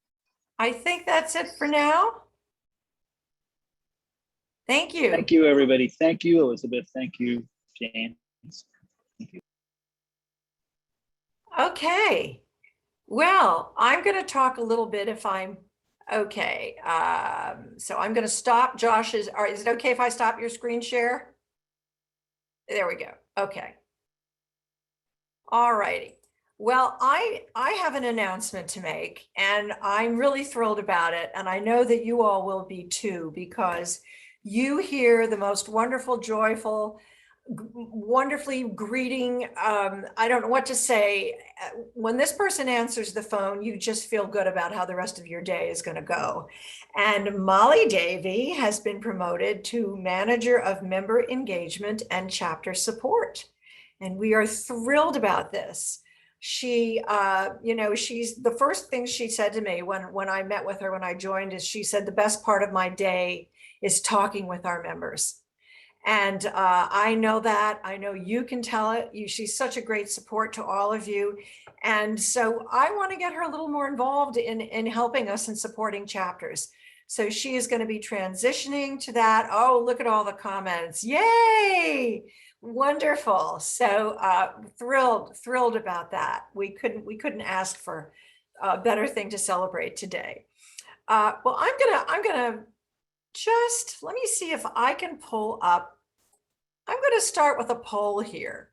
I think that's it for now. Thank you. Thank you, everybody. Thank you, Elizabeth. Thank you, James. Thank you. Okay. Well, I'm going to talk a little bit if I'm okay. So I'm going to stop Josh's. Is it okay if I stop your screen share? There we go. Okay. All righty. Well, I have an announcement to make, and I'm really thrilled about it. And I know that you all will be too, because you hear the most wonderful, joyful wonderfully greeting. I don't know what to say. When this person answers the phone, you just feel good about how the rest of your day is going to go. And Molly Davy has been promoted to Manager of Member Engagement and Chapter Support. And we are thrilled about this. She, she's the first thing she said to me when I met with her, when I joined, is she said, the best part of my day is talking with our members. And I know that. I know you can tell it. She's such a great support to all of you. And so I want to get her a little more involved in helping us in supporting chapters. So she is going to be transitioning to that. Oh, look at all the comments. Yay! Wonderful. So thrilled about that. We couldn't ask for a better thing to celebrate today. Well, I'm gonna just, let me see if I can pull up. I'm going to start with a poll here.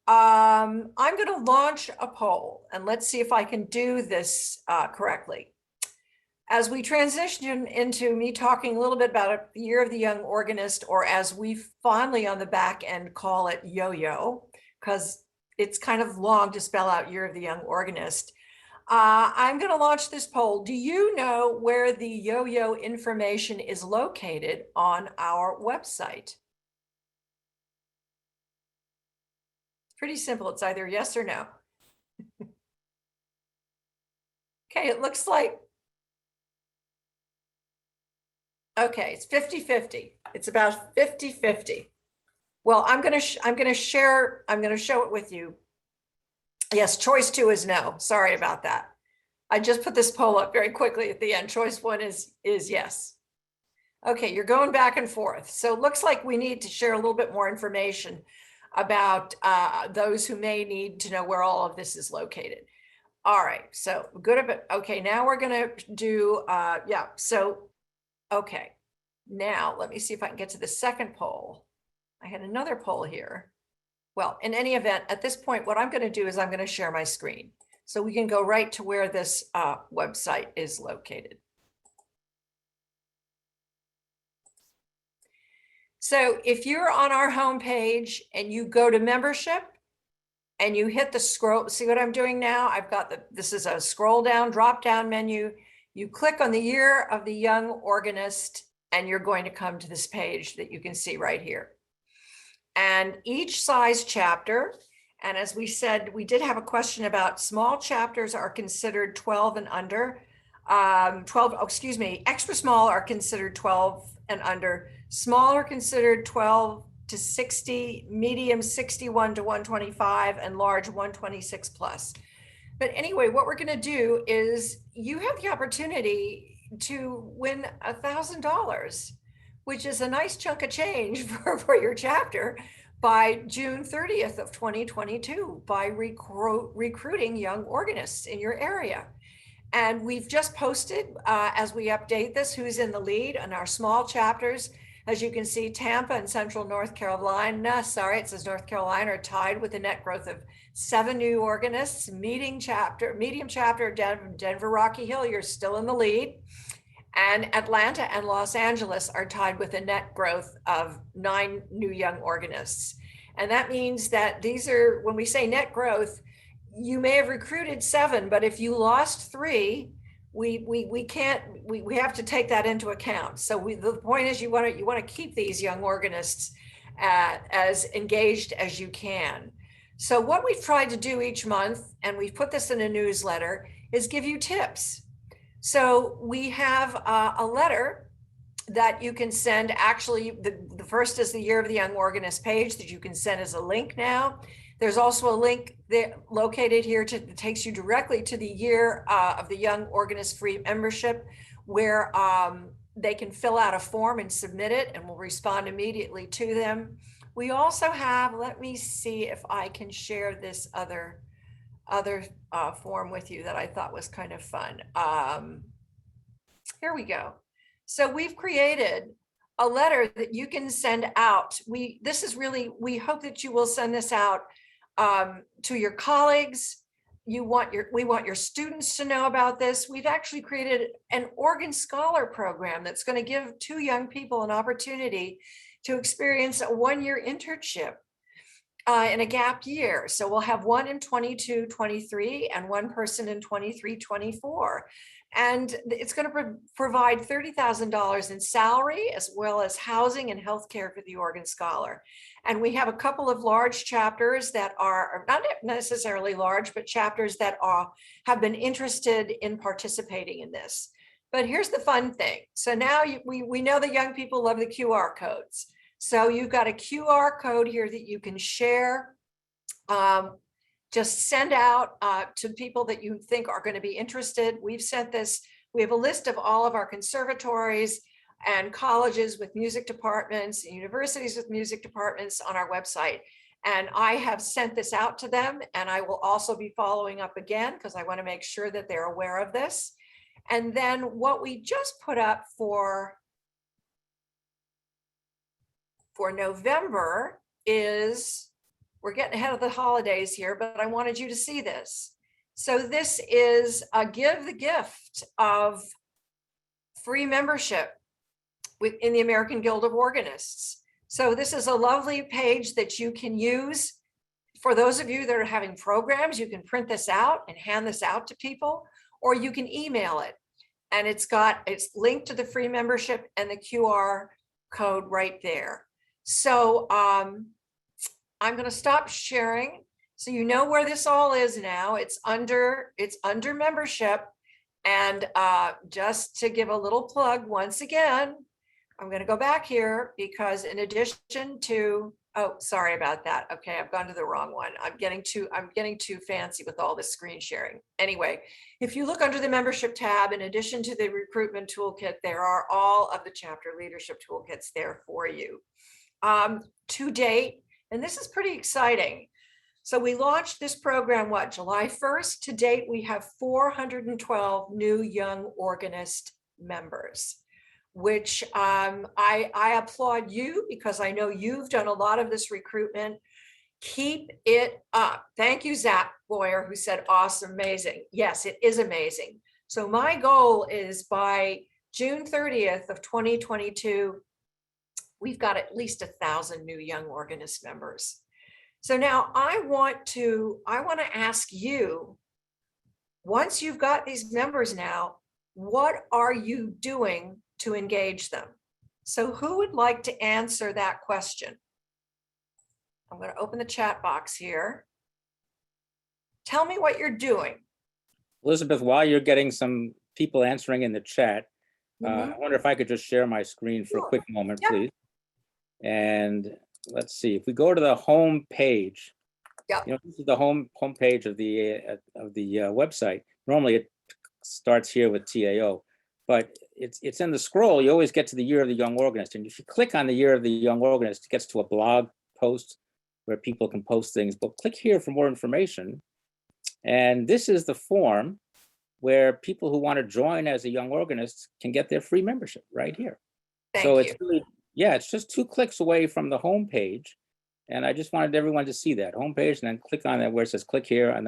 I'm going to launch a poll, and let's see if I can do this correctly. As we transition into me talking a little bit about the Year of the Young Organist, or as we fondly on the back end call it yo-yo, because it's kind of long to spell out Year of the Young Organist. I'm going to launch this poll. Do you know where the yo-yo information is located on our website? Pretty simple. It's either yes or no. Okay, it looks like, okay, it's 50-50. It's about 50-50. Well, I'm going to show it with you. Yes, choice 2 is no. Sorry about that. I just put this poll up very quickly at the end. Choice 1 is yes. Okay, you're going back and forth. So it looks like we need to share a little bit more information about those who may need to know where all of this is located. All right, so good about, okay, now we're gonna do, yeah, so, okay. Now, let me see if I can get to the second poll. I had another poll here. Well, in any event, at this point, what I'm gonna do is I'm gonna share my screen. So we can go right to where this website is located. So if you're on our homepage and you go to membership and you hit the scroll, see what I'm doing now? I've got this is a scroll down, drop down menu. You click on the Year of the Young Organist and you're going to come to this page that you can see right here. And each size chapter, and as we said, we did have a question about small chapters are considered 12 and under. Extra small are considered 12 and under. Small are considered 12 to 60, medium 61 to 125, and large 126 plus. But anyway, what we're going to do is you have the opportunity to win $1,000, which is a nice chunk of change for your chapter by June 30th of 2022 by recruiting young organists in your area. And we've just posted, as we update this, who's in the lead in our small chapters. As you can see, Tampa and Central North Carolina, it says North Carolina, are tied with a net growth of 7 new organists. Medium chapter, Denver, Rocky Hill, you're still in the lead. And Atlanta and Los Angeles are tied with a net growth of 9 new young organists. And that means that these are, when we say net growth, you may have recruited 7, but if you lost 3, we have to take that into account. So the point is you want to keep these young organists as engaged as you can. So what we've tried to do each month, and we've put this in a newsletter, is give you tips. So we have a letter that you can send. Actually, the first is the Year of the Young Organist page that you can send as a link now. There's also a link there located here that takes you directly to the Year of the Young Organist free membership, where they can fill out a form and submit it, and we'll respond immediately to them. We also have, let me see if I can share this other form with you that I thought was kind of fun. Here we go. So we've created a letter that you can send out. We hope that you will send this out to your colleagues. We want your students to know about this. We've actually created an Organ Scholar program that's going to give 2 young people an opportunity to experience a one-year internship in a gap year. So we'll have one in 22-23 and one person in 23-24. And it's going to provide $30,000 in salary as well as housing and healthcare for the Oregon Scholar. And we have a couple of large chapters that are not necessarily large, but chapters that have been interested in participating in this. But here's the fun thing. So now we know that young people love the QR codes. So you've got a QR code here that you can share. Just send out to people that you think are going to be interested. We've sent this. We have a list of all of our conservatories and colleges with music departments, and universities with music departments on our website. And I have sent this out to them, and I will also be following up again because I want to make sure that they're aware of this. And then what we just put up for November is, we're getting ahead of the holidays here, but I wanted you to see this. So this is a give the gift of free membership in the American Guild of Organists. So this is a lovely page that you can use. For those of you that are having programs, you can print this out and hand this out to people, or you can email it. And it's linked to the free membership and the QR code right there. So I'm going to stop sharing. So you know where this all is now. It's under membership. And just to give a little plug once again, I'm going to go back here because in addition to, oh, sorry about that. Okay, I've gone to the wrong one. I'm getting too fancy with all this screen sharing. Anyway, if you look under the membership tab, in addition to the recruitment toolkit, there are all of the chapter leadership toolkits there for you. To date, and this is pretty exciting. So we launched this program, July 1st? To date, we have 412 new young organist members, which I applaud you because I know you've done a lot of this recruitment. Keep it up. Thank you, Zach Boyer, who said, awesome, amazing. Yes, it is amazing. So my goal is by June 30th of 2022, we've got at least 1,000 new young organist members. So now I want to ask you, once you've got these members now, what are you doing to engage them? So who would like to answer that question? I'm going to open the chat box here. Tell me what you're doing. Elizabeth, while you're getting some people answering in the chat, I wonder if I could just share my screen for a quick moment, please. And let's see, if we go to the home page, this is the home page of the website. Normally it starts here with TAO, but it's in the scroll. You always get to the year of the young organist, and if you click on the year of the young organist, it gets to a blog post where people can post things. But click here for more information, and this is the form where people who want to join as a young organist can get their free membership right here. So it's really, it's just 2 clicks away from the home page. And I just wanted everyone to see that home page and then click on that where it says click here on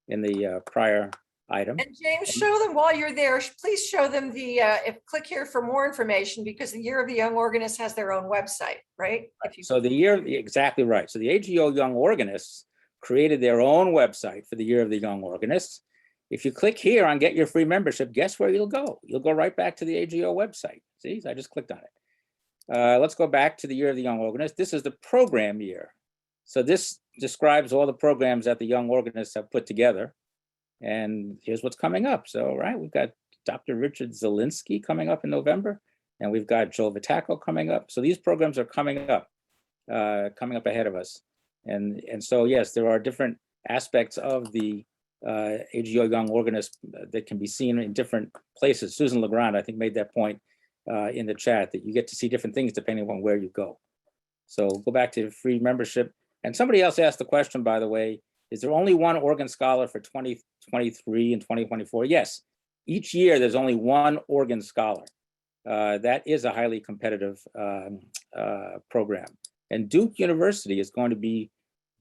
in the prior item. And James, show them while you're there, please show them the, click here for more information, because the Year of the Young Organist has their own website, right? So the year, exactly right. So the AGO Young Organists created their own website for the Year of the Young Organists. If you click here on get your free membership, guess where you'll go? You'll go right back to the AGO website. See, I just clicked on it. Let's go back to the Year of the Young Organist. This is the program year. So this describes all the programs that the young organists have put together. And here's what's coming up. So, right, we've got Dr. Richard Zielinski coming up in November, and we've got Joe Vitacco coming up. So these programs are coming up ahead of us. And so, yes, there are different aspects of the AGO Young Organist that can be seen in different places. Susan Legrand, I think, made that point in the chat, that you get to see different things depending on where you go. So go back to free membership. And somebody else asked the question, by the way, is there only one organ scholar for 2023 and 2024? Yes, each year there's only one organ scholar. That is a highly competitive program. And Duke University is going to be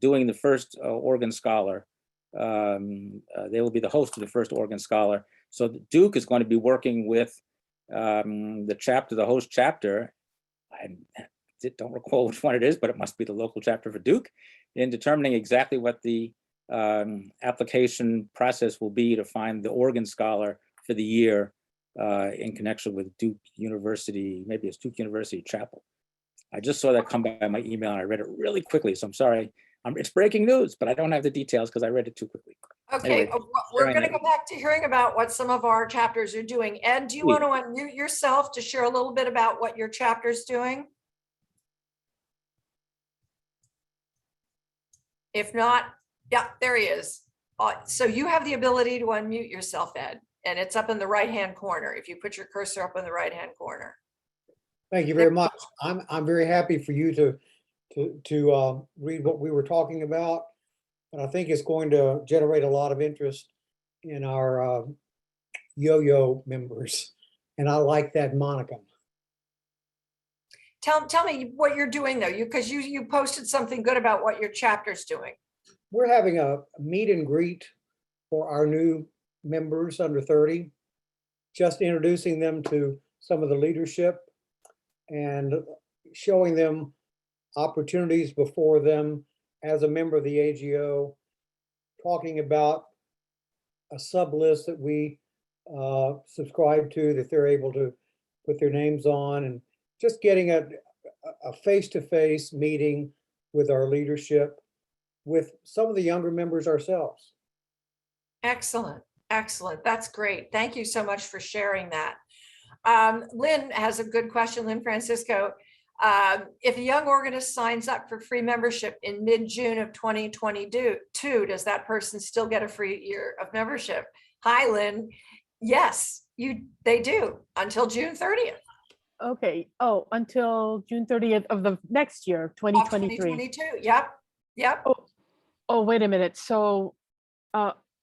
doing the first organ scholar. They will be the host of the first organ scholar. So Duke is going to be working with the host chapter. don't recall which one it is, but it must be the local chapter for Duke, in determining exactly what the application process will be to find the organ scholar for the year in connection with Duke University, maybe it's Duke University Chapel. I just saw that come by my email and I read it really quickly, so I'm sorry. It's breaking news, but I don't have the details because I read it too quickly. Okay, Anyway, we're sharing going to that. go back to hearing about what some of our chapters are doing. Ed, do you Please. want to unmute yourself to share a little bit about what your chapter's doing? If not, yeah, there he is. So you have the ability to unmute yourself, Ed, and it's up in the right-hand corner. If you put your cursor up in the right-hand corner. Thank you very much. I'm very happy for you to read what we were talking about. And I think it's going to generate a lot of interest in our yo-yo members. And I like that monicum. Tell me what you're doing though, because you posted something good about what your chapter's doing. We're having a meet and greet for our new members under 30, just introducing them to some of the leadership and showing them opportunities before them as a member of the AGO, talking about a sub list that we subscribe to that they're able to put their names on, and just getting a face-to-face meeting with our leadership, with some of the younger members ourselves. Excellent, excellent. That's great. Thank you so much for sharing that. Lynn has a good question, Lynn Francisco. If a young organist signs up for free membership in mid-June of 2022, does that person still get a free year of membership? Hi, Lynn. Yes, they do until June 30th. Okay. Oh, until June 30th of the next year, 2023. 2022. Yep. Yep. Oh, wait a minute. So,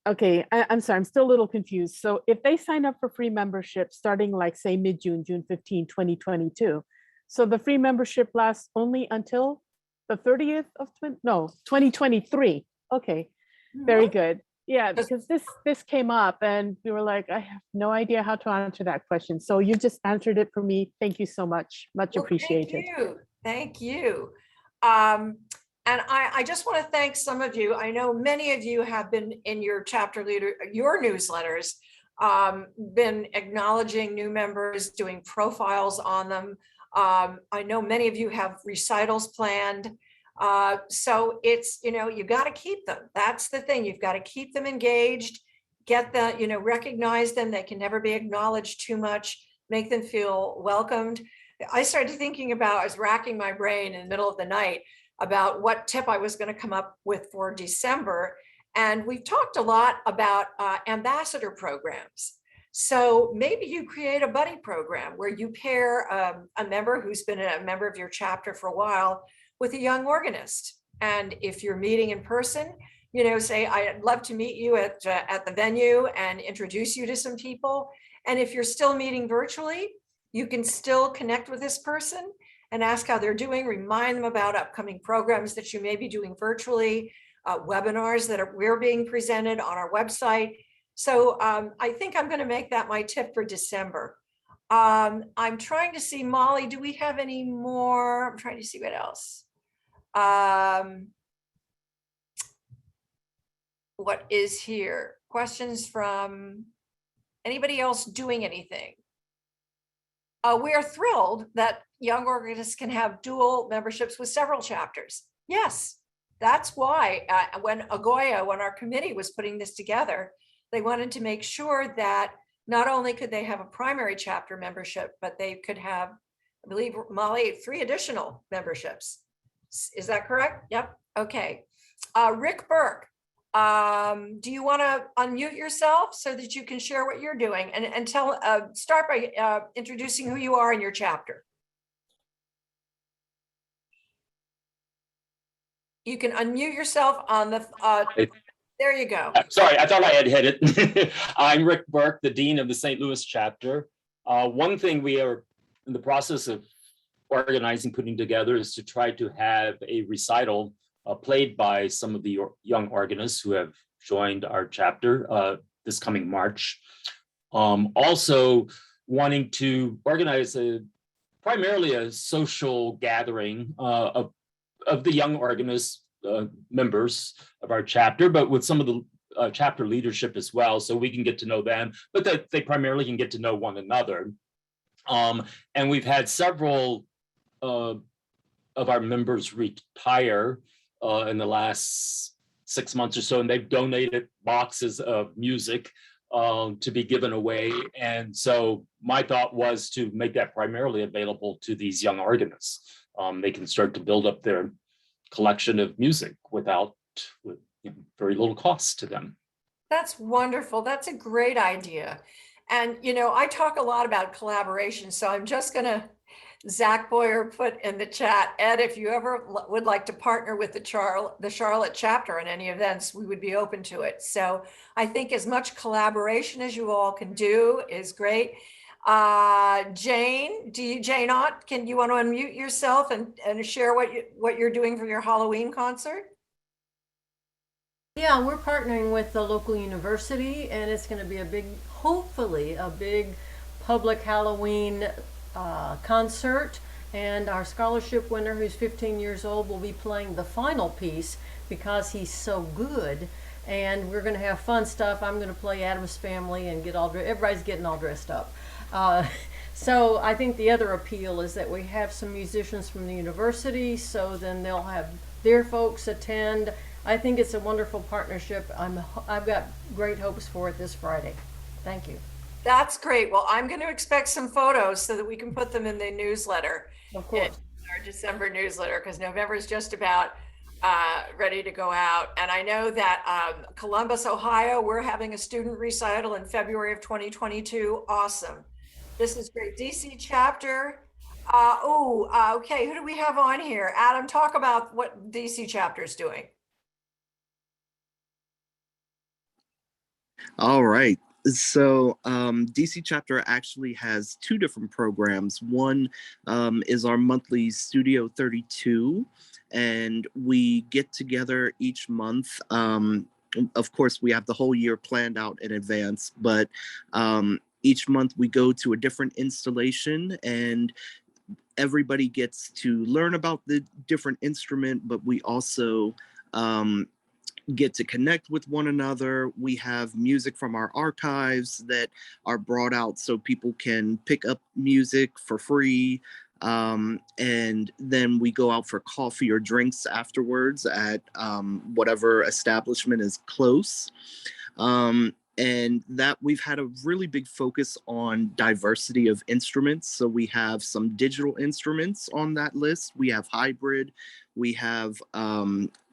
okay, I'm sorry, I'm still a little confused. So if they sign up for free membership starting like say mid-June, June 15, 2022, so the free membership lasts only until the 30th of 2023. Okay, very good. Yeah, because this came up and we were like, I have no idea how to answer that question. So you just answered it for me. Thank you so much. Much appreciated. Thank you. Thank you. And I just want to thank some of you. I know many of you have been in your chapter leader, your newsletters, been acknowledging new members, doing profiles on them. I know many of you have recitals planned. So it's, you got to keep them. That's the thing. You've got to keep them engaged, get the, recognize them. They can never be acknowledged too much, make them feel welcomed. I started thinking about, I was racking my brain in the middle of the night about what tip I was going to come up with for December. And we've talked a lot about ambassador programs. So maybe you create a buddy program where you pair a member who's been a member of your chapter for a while with a young organist. And if you're meeting in person, say, I'd love to meet you at the venue and introduce you to some people. And if you're still meeting virtually, you can still connect with this person and ask how they're doing, remind them about upcoming programs that you may be doing virtually, webinars that we're being presented on our website. So I think I'm going to make that my tip for December. I'm trying to see, Molly, do we have any more? I'm trying to see what else. What is here? Questions from anybody else doing anything? We are thrilled that young organists can have dual memberships with several chapters. Yes, that's why when our committee was putting this together, they wanted to make sure that not only could they have a primary chapter membership, but they could have, I believe, Molly, 3 additional memberships. Is that correct? Yep. Okay. Rick Burke, do you want to unmute yourself so that you can share what you're doing and start by introducing who you are in your chapter? You can unmute yourself on the, there you go. Sorry, I thought I had hit it. I'm Rick Burke, the Dean of the St. Louis chapter. One thing we are in the process of organizing, putting together is to try to have a recital played by some of the young organists who have joined our chapter this coming March. Also wanting to organize a primarily a social gathering of the young organist members of our chapter, but with some of the chapter leadership as well, so we can get to know them, but that they primarily can get to know one another. And we've had several of our members retire in the last 6 months or so, and they've donated boxes of music to be given away. And so my thought was to make that primarily available to these young organists. They can start to build up their collection of music with very little cost to them. That's wonderful. That's a great idea. And, I talk a lot about collaboration, so I'm just going to, Zach Boyer put in the chat, Ed, if you ever would like to partner with the Charlotte chapter on any events, we would be open to it. So I think as much collaboration as you all can do is great. Jane, Jane Ott, can you want to unmute yourself and share what you're doing for your Halloween concert? Yeah, we're partnering with the local university, and it's going to be hopefully a big public Halloween concert. And our scholarship winner, who's 15 years old, will be playing the final piece because he's so good. And we're going to have fun stuff. I'm going to play Addams Family and everybody's getting all dressed up. So I think the other appeal is that we have some musicians from the university, so then they'll have their folks attend. I think it's a wonderful partnership. I've got great hopes for it this Friday. Thank you. That's great. Well, I'm going to expect some photos so that we can put them in the newsletter. Of course. In our December newsletter, because November is just about ready to go out. And I know that Columbus, Ohio, we're having a student recital in February of 2022. Awesome. This is great. DC chapter. Okay. Who do we have on here? Adam, talk about what DC chapter is doing. All right. So DC chapter actually has two different programs. One is our monthly Studio 32, and we get together each month. Of course, we have the whole year planned out in advance, but each month we go to a different installation, and everybody gets to learn about the different instrument, but we also get to connect with one another. We have music from our archives that are brought out so people can pick up music for free. And then we go out for coffee or drinks afterwards at whatever establishment is close. And that we've had a really big focus on diversity of instruments. So we have some digital instruments on that list. We have hybrid. We have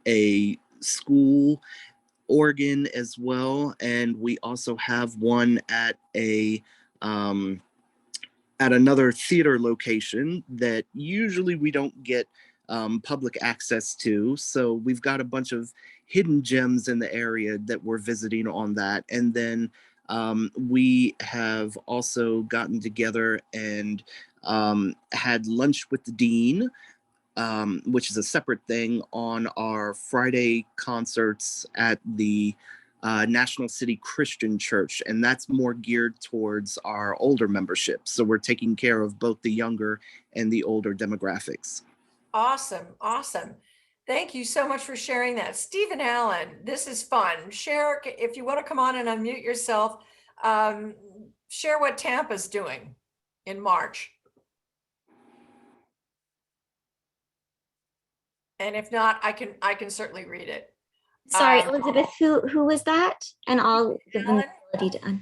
a school organ as well, and we also have one at another theater location that usually we don't get public access to. So we've got a bunch of hidden gems in the area that we're visiting on that. And then we have also gotten together and had lunch with the dean, which is a separate thing, on our Friday concerts at the National City Christian Church. And that's more geared towards our older membership. So we're taking care of both the younger and the older demographics. Awesome. Awesome. Thank you so much for sharing that. Stephen Allen, this is fun. Share, if you want to come on and unmute yourself, share what Tampa's doing in March. And if not, I can certainly read it. Sorry, Elizabeth, who was that? And I'll give them the ability to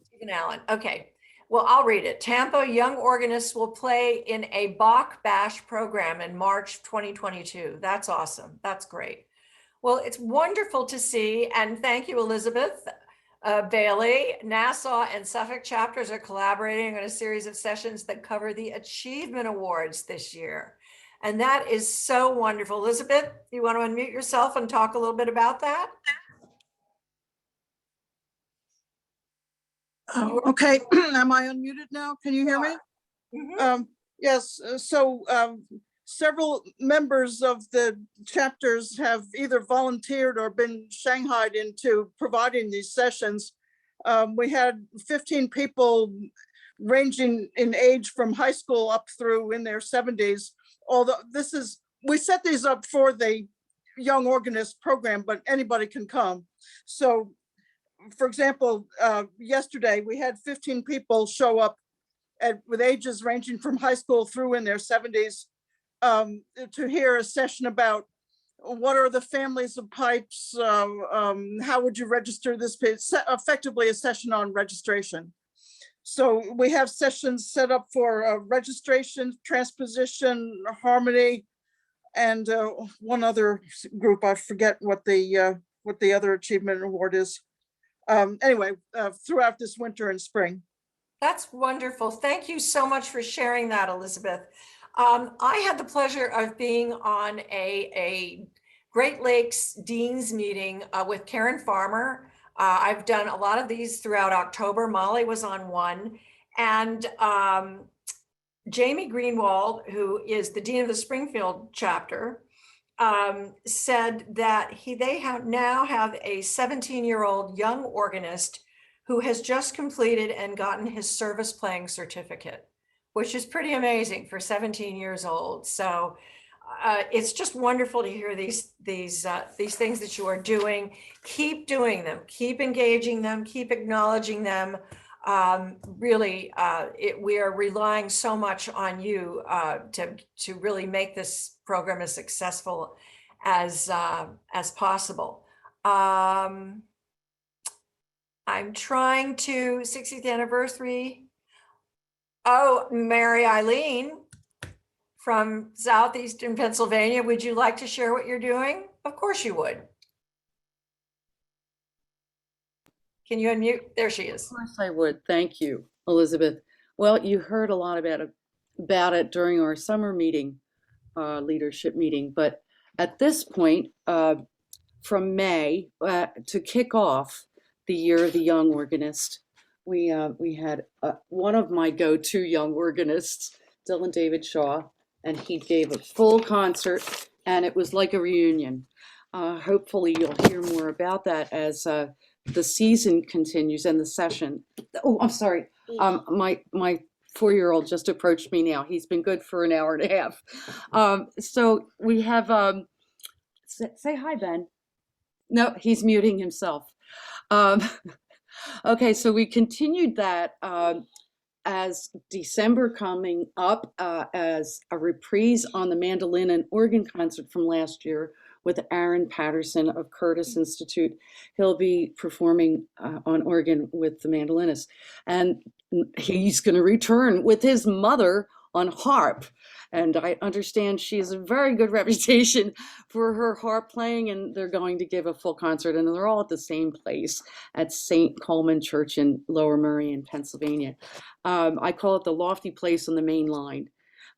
Stephen Allen. Okay. Well, I'll read it. Tampa young organists will play in a Bach Bash program in March 2022. That's awesome. That's great. Well, it's wonderful to see. And thank you, Elizabeth. Bailey, Nassau and Suffolk chapters are collaborating on a series of sessions that cover the Achievement Awards this year. And that is so wonderful. Elizabeth, you want to unmute yourself and talk a little bit about that? Okay, am I unmuted now? Can you hear me? Mm-hmm. Yes, so several members of the chapters have either volunteered or been shanghaied into providing these sessions. We had 15 people ranging in age from high school up through in their 70s. Although we set these up for the young organist program, but anybody can come. So for example, yesterday we had 15 people show up with ages ranging from high school through in their 70s to hear a session about what are the families of pipes, how would you register this page, effectively a session on registration. So we have sessions set up for registration, transposition, harmony, and one other group. I forget what the other achievement award is. Anyway, throughout this winter and spring. That's wonderful. Thank you so much for sharing that, Elizabeth. I had the pleasure of being on a Great Lakes Deans meeting with Karen Farmer. I've done a lot of these throughout October. Molly was on one. And Jamie Greenwald, who is the Dean of the Springfield chapter, said that they now have a 17-year-old young organist who has just completed and gotten his service playing certificate, which is pretty amazing for 17 years old. So it's just wonderful to hear these things that you are doing. Keep doing them, keep engaging them, keep acknowledging them. Really, we are relying so much on you to really make this program as successful as possible. I'm trying to 60th anniversary. Oh, Mary Eileen from Southeastern Pennsylvania. Would you like to share what you're doing? Of course you would. Can you unmute? There she is. Of course I would. Thank you, Elizabeth. Well, you heard a lot about it during our summer meeting, leadership meeting. But at this point, from May, to kick off the Year of the Young Organist, we had one of my go-to young organists, Dylan David Shaw, and he gave a full concert, and it was like a reunion. Hopefully you'll hear more about that as the season continues and the session. Oh, I'm sorry. My 4-year-old just approached me now. He's been good for an hour and a half. So we have, say hi, Ben. No, he's muting himself. Okay, so we continued that as December coming up as a reprise on the mandolin and organ concert from last year with Aaron Patterson of Curtis Institute. He'll be performing on organ with the mandolinist. And he's going to return with his mother on harp. And I understand she has a very good reputation for her harp playing, and they're going to give a full concert, and they're all at the same place at St. Coleman Church in Lower Merion, Pennsylvania. I call it the lofty place on the main line.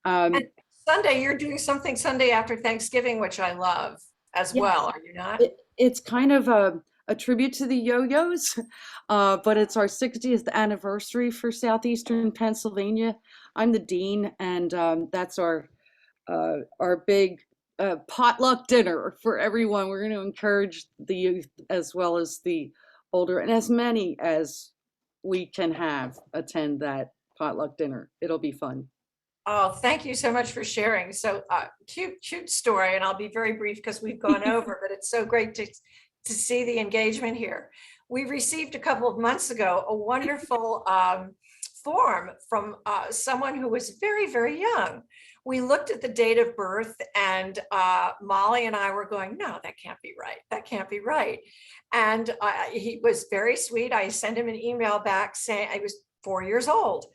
And Sunday, you're doing something Sunday after Thanksgiving, which I love as well, are you not? It's kind of a tribute to the yo-yos, but it's our 60th anniversary for Southeastern Pennsylvania. I'm the dean, and that's our big potluck dinner for everyone. We're going to encourage the youth as well as the older, and as many as we can have attend that potluck dinner. It'll be fun. Oh, thank you so much for sharing. So cute story, and I'll be very brief because we've gone over, but it's so great to see the engagement here. We received a couple of months ago a wonderful form from someone who was very, very young. We looked at the date of birth, and Molly and I were going, no, that can't be right. That can't be right. And he was very sweet. I sent him an email back saying I was 4 years old.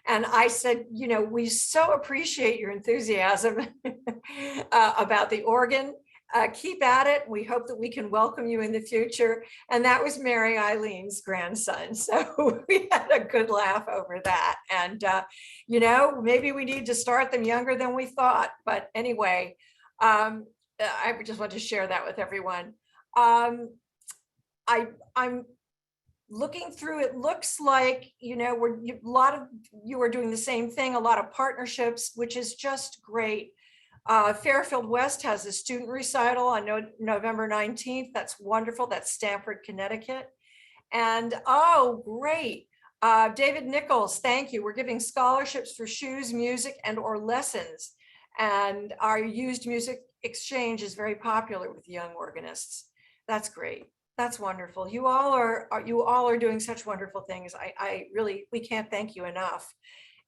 And I said, you know, we so appreciate your enthusiasm about the organ. Keep at it. We hope that we can welcome you in the future. And that was Mary Eileen's grandson. So we had a good laugh over that. And, you know, maybe we need to start them younger than we thought. But anyway, I just want to share that with everyone. I'm looking through, it looks like, you know, a lot of you are doing the same thing, a lot of partnerships, which is just great. Fairfield West has a student recital on November 19th. That's wonderful. That's Stamford, Connecticut. And oh, great. David Nichols, thank you. We're giving scholarships for shoes, music, and or lessons. And our used music exchange is very popular with young organists. That's great. That's wonderful. You all are doing such wonderful things. I really, we can't thank you enough.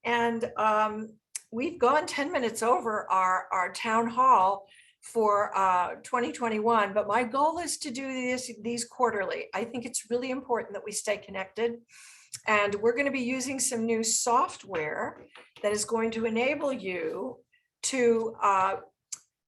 And we've gone 10 minutes over our town hall for 2021, but my goal is to do these quarterly. I think it's really important that we stay connected. And we're going to be using some new software that is going to enable you to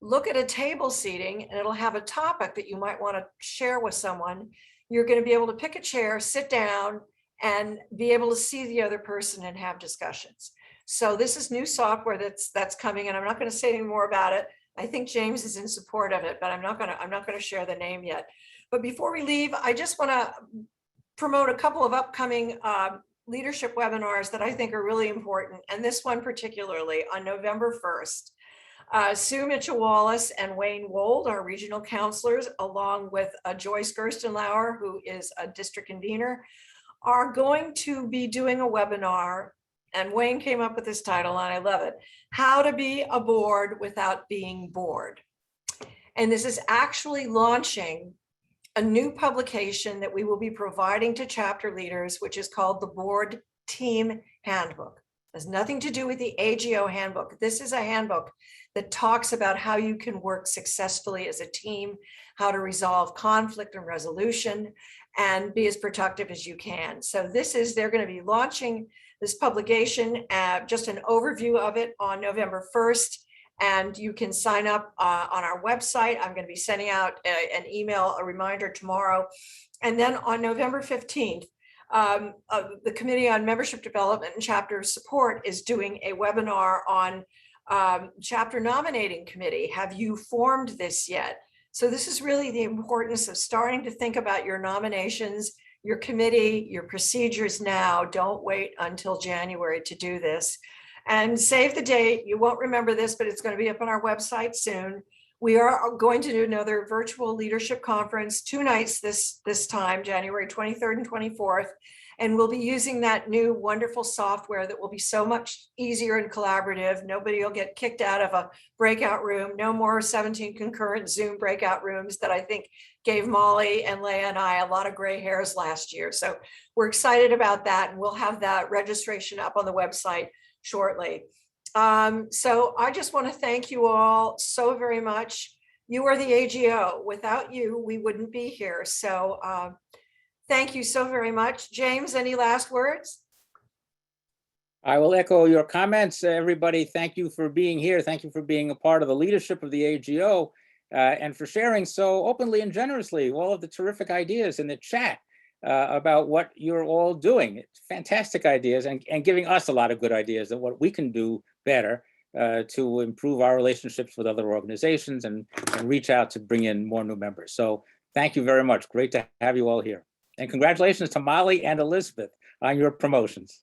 look at a table seating, and it'll have a topic that you might want to share with someone. You're going to be able to pick a chair, sit down, and be able to see the other person and have discussions. So this is new software that's coming, and I'm not going to say any more about it. I think James is in support of it, but I'm not going to share the name yet. But before we leave, I just want to promote a couple of upcoming leadership webinars that I think are really important, and this one particularly on November 1st. Sue Mitchell-Wallace and Wayne Wold, our regional counselors, along with Joyce Gerstenlauer, who is a district convener, are going to be doing a webinar, and Wayne came up with this title, and I love it, How to Be a Board Without Being Bored. And this is actually launching a new publication that we will be providing to chapter leaders, which is called the Board Team Handbook. It has nothing to do with the AGO handbook. This is a handbook that talks about how you can work successfully as a team, how to resolve conflict and resolution, and be as productive as you can. So they're going to be launching this publication, just an overview of it on November 1st. And you can sign up on our website. I'm going to be sending out an email, a reminder tomorrow. And then on November 15th, the Committee on Membership Development and Chapter Support is doing a webinar on chapter nominating committee. Have you formed this yet? So this is really the importance of starting to think about your nominations, your committee, your procedures now. Don't wait until January to do this. And save the date. You won't remember this, but it's going to be up on our website soon. We are going to do another virtual leadership conference, 2 nights this time, January 23rd and 24th. And we'll be using that new wonderful software that will be so much easier and collaborative. Nobody will get kicked out of a breakout room. No more 17 concurrent Zoom breakout rooms that I think gave Molly and Leah and I a lot of gray hairs last year. So we're excited about that. And we'll have that registration up on the website shortly. So I just want to thank you all so very much. You are the AGO. Without you, we wouldn't be here. So thank you so very much. James, any last words? I will echo your comments. Everybody, thank you for being here. Thank you for being a part of the leadership of the AGO and for sharing so openly and generously all of the terrific ideas in the chat about what you're all doing. It's fantastic ideas and giving us a lot of good ideas of what we can do better to improve our relationships with other organizations and reach out to bring in more new members. So thank you very much. Great to have you all here. And congratulations to Molly and Elizabeth on your promotions.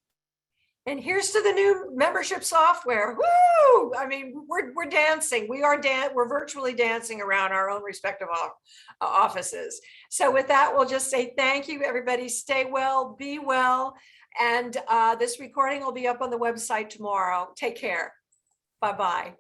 And here's to the new membership software. Woo! I mean, we're dancing. We're virtually dancing around our own respective offices. So with that, we'll just say thank you, everybody. Stay well, be well. And this recording will be up on the website tomorrow. Take care. Bye-bye.